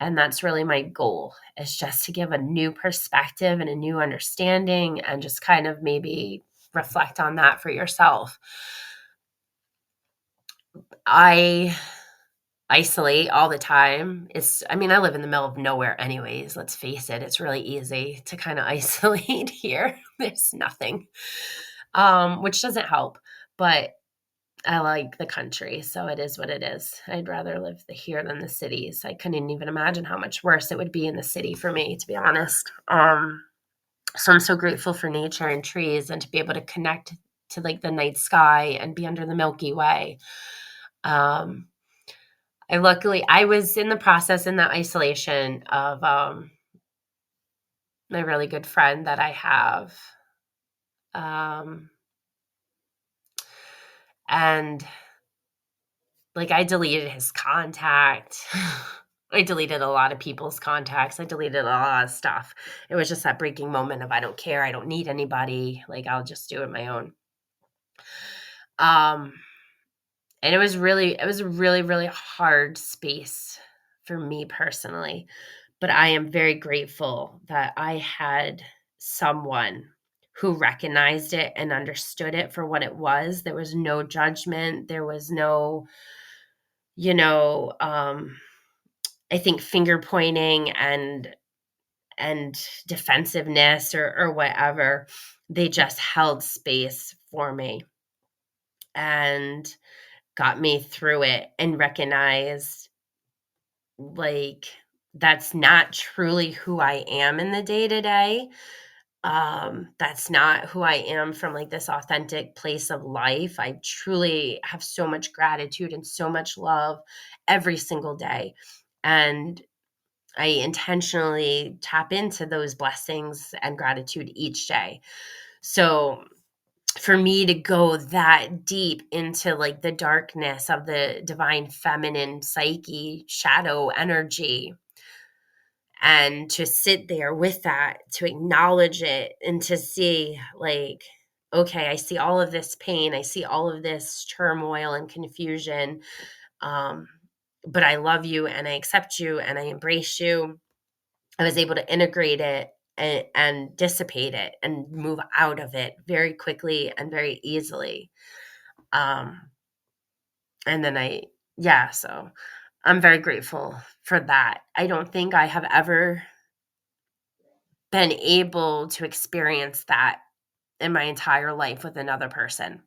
Speaker 1: And that's really my goal, is just to give a new perspective and a new understanding, and just kind of maybe reflect on that for yourself. I isolate all the time. I mean, I live in the middle of nowhere anyways. Let's face it. It's really easy to kind of isolate here. There's nothing, which doesn't help, but I like the country. So it is what it is. I'd rather live here than the cities. I couldn't even imagine how much worse it would be in the city for me, to be honest. So I'm so grateful for nature and trees, and to be able to connect to like the night sky and be under the Milky Way. I was in the process, in that isolation of my really good friend that I have. And like, I deleted his contact. I deleted a lot of people's contacts. I deleted a lot of stuff. It was just that breaking moment of, I don't care. I don't need anybody. Like, I'll just do it my own. And it was a really, really hard space for me personally. But I am very grateful that I had someone who recognized it and understood it for what it was. There was no judgment. There was no, I think, finger pointing and defensiveness or whatever. They just held space for me and got me through it, and recognized, like, that's not truly who I am in the day to day. That's not who I am from like this authentic place of life. I truly have so much gratitude and so much love every single day. And I intentionally tap into those blessings and gratitude each day. So for me to go that deep into like the darkness of the divine feminine psyche, shadow energy, and to sit there with that, to acknowledge it, and to see, like, okay, I see all of this pain, I see all of this turmoil and confusion, um, but I love you and I accept you and I embrace you. I was able to integrate it and dissipate it and move out of it very quickly and very easily. Um, and then so I'm very grateful for that. I don't think I have ever been able to experience that in my entire life with another person.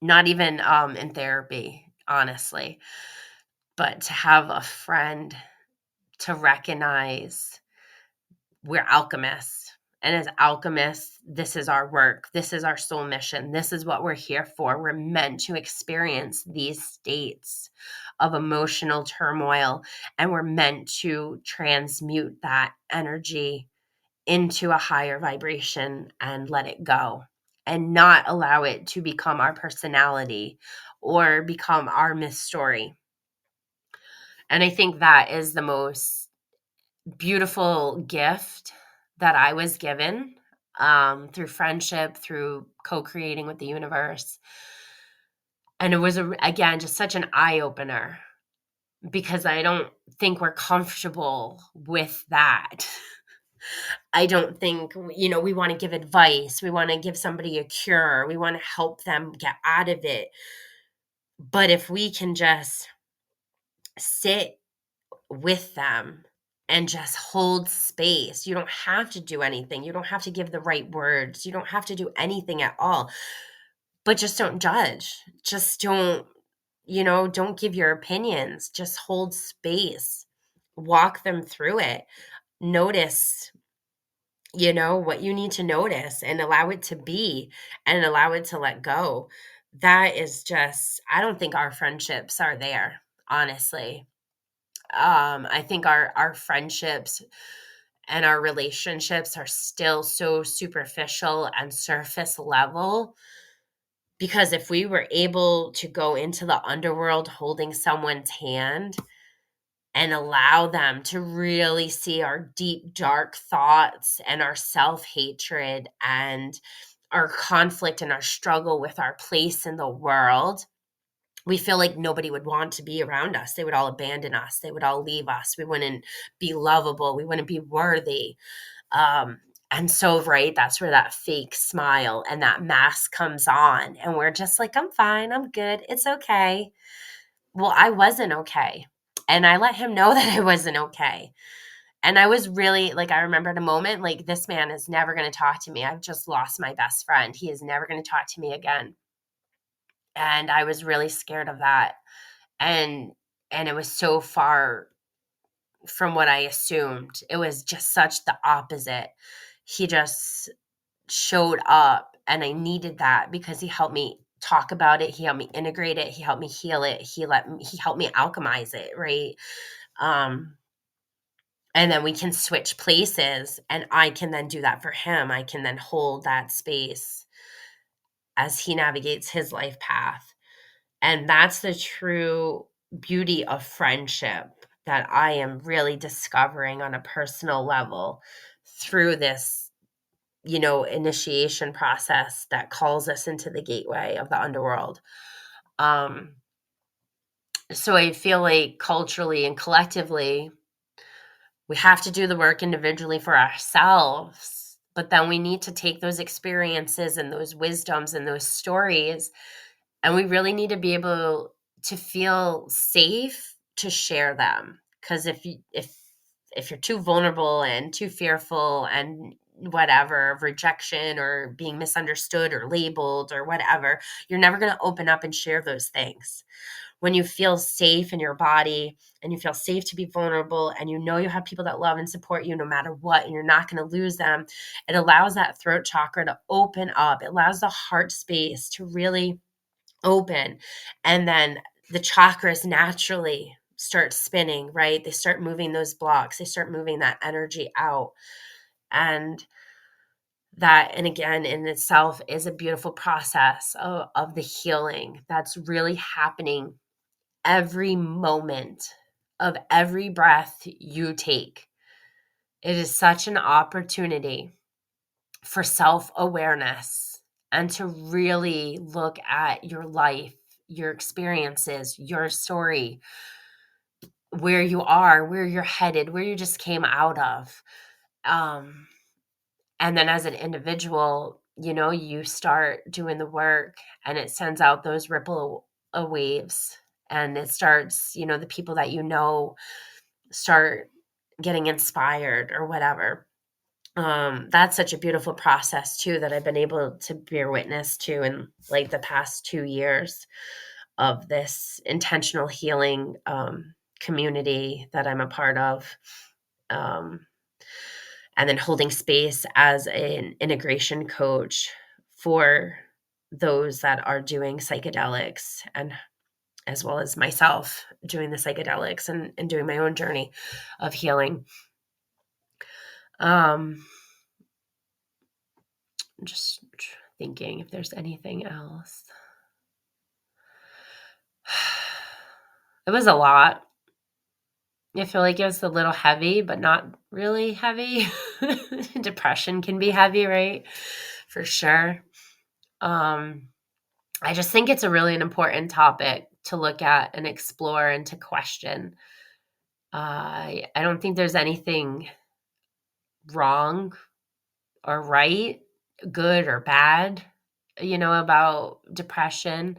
Speaker 1: Not even in therapy, honestly, but to have a friend, to recognize we're alchemists. And as alchemists, this is our work. This is our soul mission. This is what we're here for. We're meant to experience these states of emotional turmoil, and we're meant to transmute that energy into a higher vibration and let it go, and not allow it to become our personality or become our myth story. And I think that is the most beautiful gift that I was given, through friendship, through co-creating with the universe. And it was, again, just such an eye-opener, because I don't think we're comfortable with that. I don't think, we want to give advice. We want to give somebody a cure. We want to help them get out of it. But if we can just sit with them and just hold space. You don't have to do anything. You don't have to give the right words. You don't have to do anything at all. But just don't judge. Just don't give your opinions. Just hold space. Walk them through it. Notice, what you need to notice and allow it to be and allow it to let go. That is just, I don't think our friendships are there, honestly. I think our friendships and our relationships are still so superficial and surface level, because if we were able to go into the underworld holding someone's hand and allow them to really see our deep, dark thoughts and our self hatred and our conflict and our struggle with our place in the world, we feel like nobody would want to be around us. They would all abandon us. They would all leave us. We wouldn't be lovable. We wouldn't be worthy. And so, right, that's where that fake smile and that mask comes on. And we're just like, I'm fine. I'm good. It's okay. Well, I wasn't okay. And I let him know that I wasn't okay. And I was really like, I remember at a moment, like, this man is never going to talk to me. I've just lost my best friend. He is never going to talk to me again. And I was really scared of that. And it was so far from what I assumed. It was just such the opposite. He just showed up, and I needed that because he helped me talk about it. He helped me integrate it. He helped me heal it. He helped me alchemize it, right? Um, and then we can switch places, and I can then do that for him. I can then hold that space as he navigates his life path. And that's the true beauty of friendship that I am really discovering on a personal level through this, initiation process that calls us into the gateway of the underworld. So I feel like culturally and collectively, we have to do the work individually for ourselves, but then we need to take those experiences and those wisdoms and those stories, and we really need to be able to feel safe to share them. Because if you're too vulnerable and too fearful and whatever of rejection or being misunderstood or labeled or whatever, you're never going to open up and share those things. When you feel safe in your body and you feel safe to be vulnerable and you have people that love and support you no matter what, and you're not going to lose them, it allows that throat chakra to open up. It allows the heart space to really open. And then the chakras naturally start spinning, right? They start moving those blocks. They start moving that energy out. And that, and again, in itself is a beautiful process of the healing that's really happening every moment of every breath you take. It is such an opportunity for self-awareness and to really look at your life, your experiences, your story, where you are, where you're headed, where you just came out of. And then as an individual, you start doing the work, and it sends out those ripple waves, and it starts, the people that start getting inspired or whatever. That's such a beautiful process too that I've been able to bear witness to in like the past 2 years of this intentional healing community that I'm a part of. And then holding space as an integration coach for those that are doing psychedelics, and as well as myself doing the psychedelics and doing my own journey of healing. I'm just thinking if there's anything else. It was a lot. I feel like it was a little heavy, but not really heavy. Depression can be heavy, right? For sure. I just think it's a really an important topic to look at and explore and to question. I don't think there's anything wrong or right, good or bad, about depression.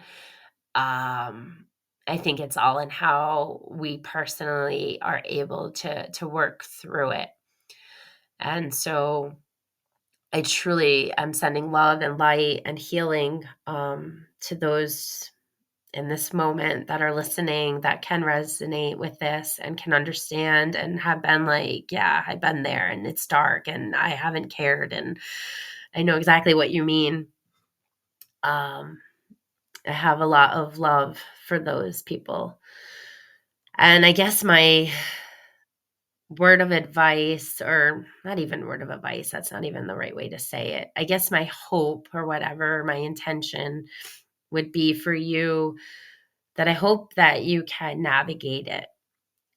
Speaker 1: I think it's all in how we personally are able to work through it. And so I truly am sending love and light and healing to those in this moment that are listening, that can resonate with this and can understand and have been like, yeah, I've been there and it's dark and I haven't cared and I know exactly what you mean. I have a lot of love for those people. And I guess my word of advice, or not even word of advice, that's not even the right way to say it. I guess my hope or whatever, my intention would be for you, that I hope that you can navigate it.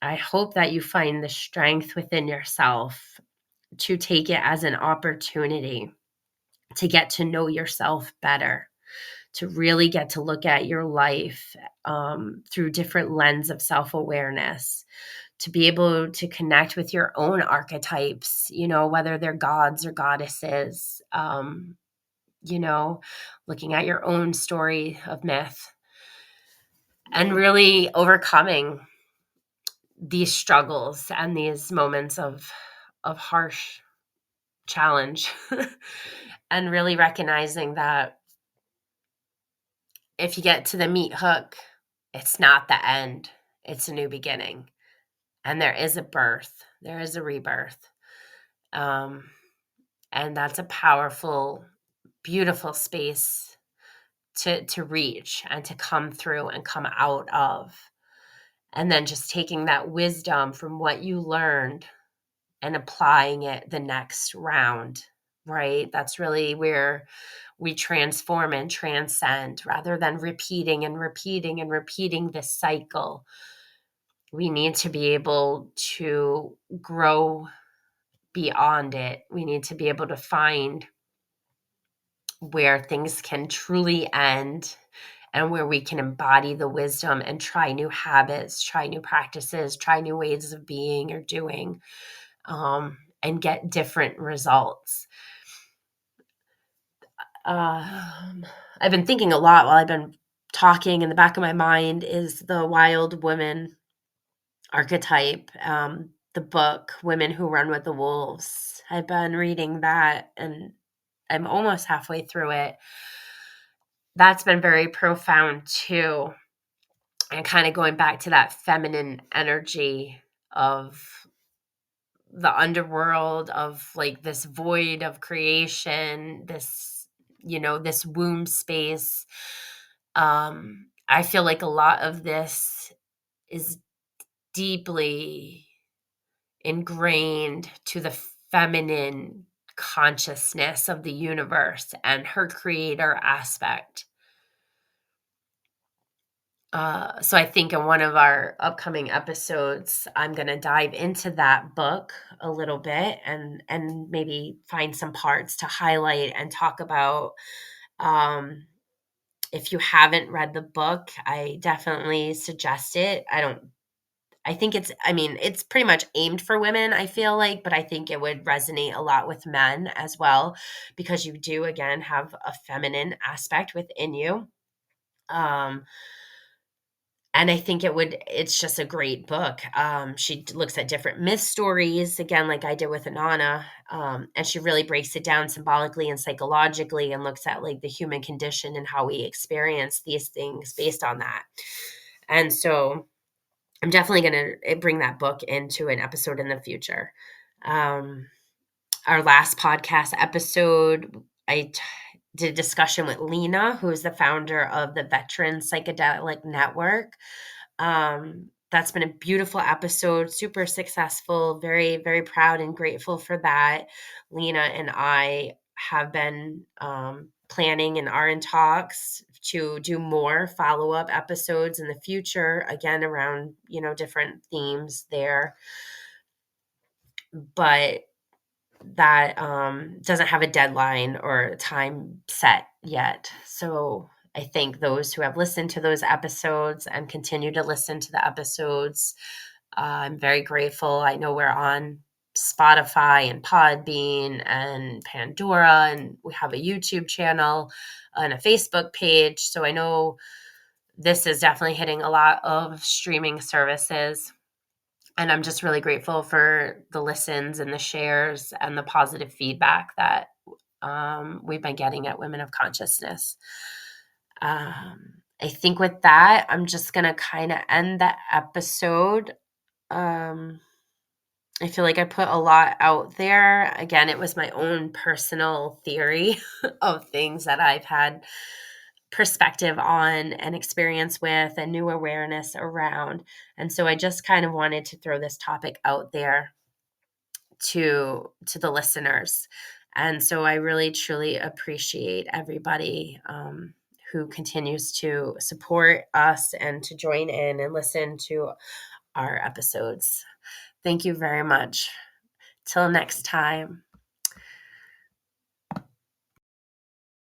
Speaker 1: I hope that you find the strength within yourself to take it as an opportunity to get to know yourself better, to really get to look at your life through different lens of self-awareness, to be able to connect with your own archetypes, whether they're gods or goddesses, looking at your own story of myth and really overcoming these struggles and these moments of harsh challenge and really recognizing that if you get to the meat hook, it's not the end, it's a new beginning. And there is a birth, there is a rebirth. And that's a powerful, beautiful space to reach and to come through and come out of. And then just taking that wisdom from what you learned and applying it the next round, right? That's really where we transform and transcend rather than repeating and repeating and repeating this cycle. We need to be able to grow beyond it. We need to be able to find where things can truly end and where we can embody the wisdom and try new habits, try new practices, try new ways of being or doing, and get different results. I've been thinking a lot while I've been talking. In the back of my mind is the Wild Women archetype, the book Women Who Run with the Wolves. I've been reading that and I'm almost halfway through it. That's been very profound too. And kind of going back to that feminine energy of the underworld, of like this void of creation, this womb space. I feel like a lot of this is deeply ingrained to the feminine consciousness of the universe and her creator aspect. So I think in one of our upcoming episodes, I'm going to dive into that book a little bit and maybe find some parts to highlight and talk about. If you haven't read the book, I definitely suggest it. It's pretty much aimed for women, I feel like, but I think it would resonate a lot with men as well, because you do, again, have a feminine aspect within you. And I think it's just a great book. She looks at different myth stories, again, like I did with Inanna. And she really breaks it down symbolically and psychologically and looks at like the human condition and how we experience these things based on that. And so I'm definitely going to bring that book into an episode in the future. Our last podcast episode, I did a discussion with Lena, who is the founder of the Veteran Psychedelic Network. That's been a beautiful episode, super successful, very, very proud and grateful for that. Lena and I have been planning and are in talks to do more follow-up episodes in the future, again, around, different themes there. But that doesn't have a deadline or a time set yet. So I thank those who have listened to those episodes and continue to listen to the episodes. I'm very grateful. I know we're on Spotify and Podbean and Pandora, and we have a YouTube channel and a Facebook page. So I know this is definitely hitting a lot of streaming services. And I'm just really grateful for the listens and the shares and the positive feedback that we've been getting at Women of Consciousness. I think with that, I'm just going to kind of end the episode. I feel like I put a lot out there. Again, it was my own personal theory of things that I've had perspective on and experience with and new awareness around. And so I just kind of wanted to throw this topic out there to the listeners. And so I really truly appreciate everybody who continues to support us and to join in and listen to our episodes. Thank you very much. Till next time.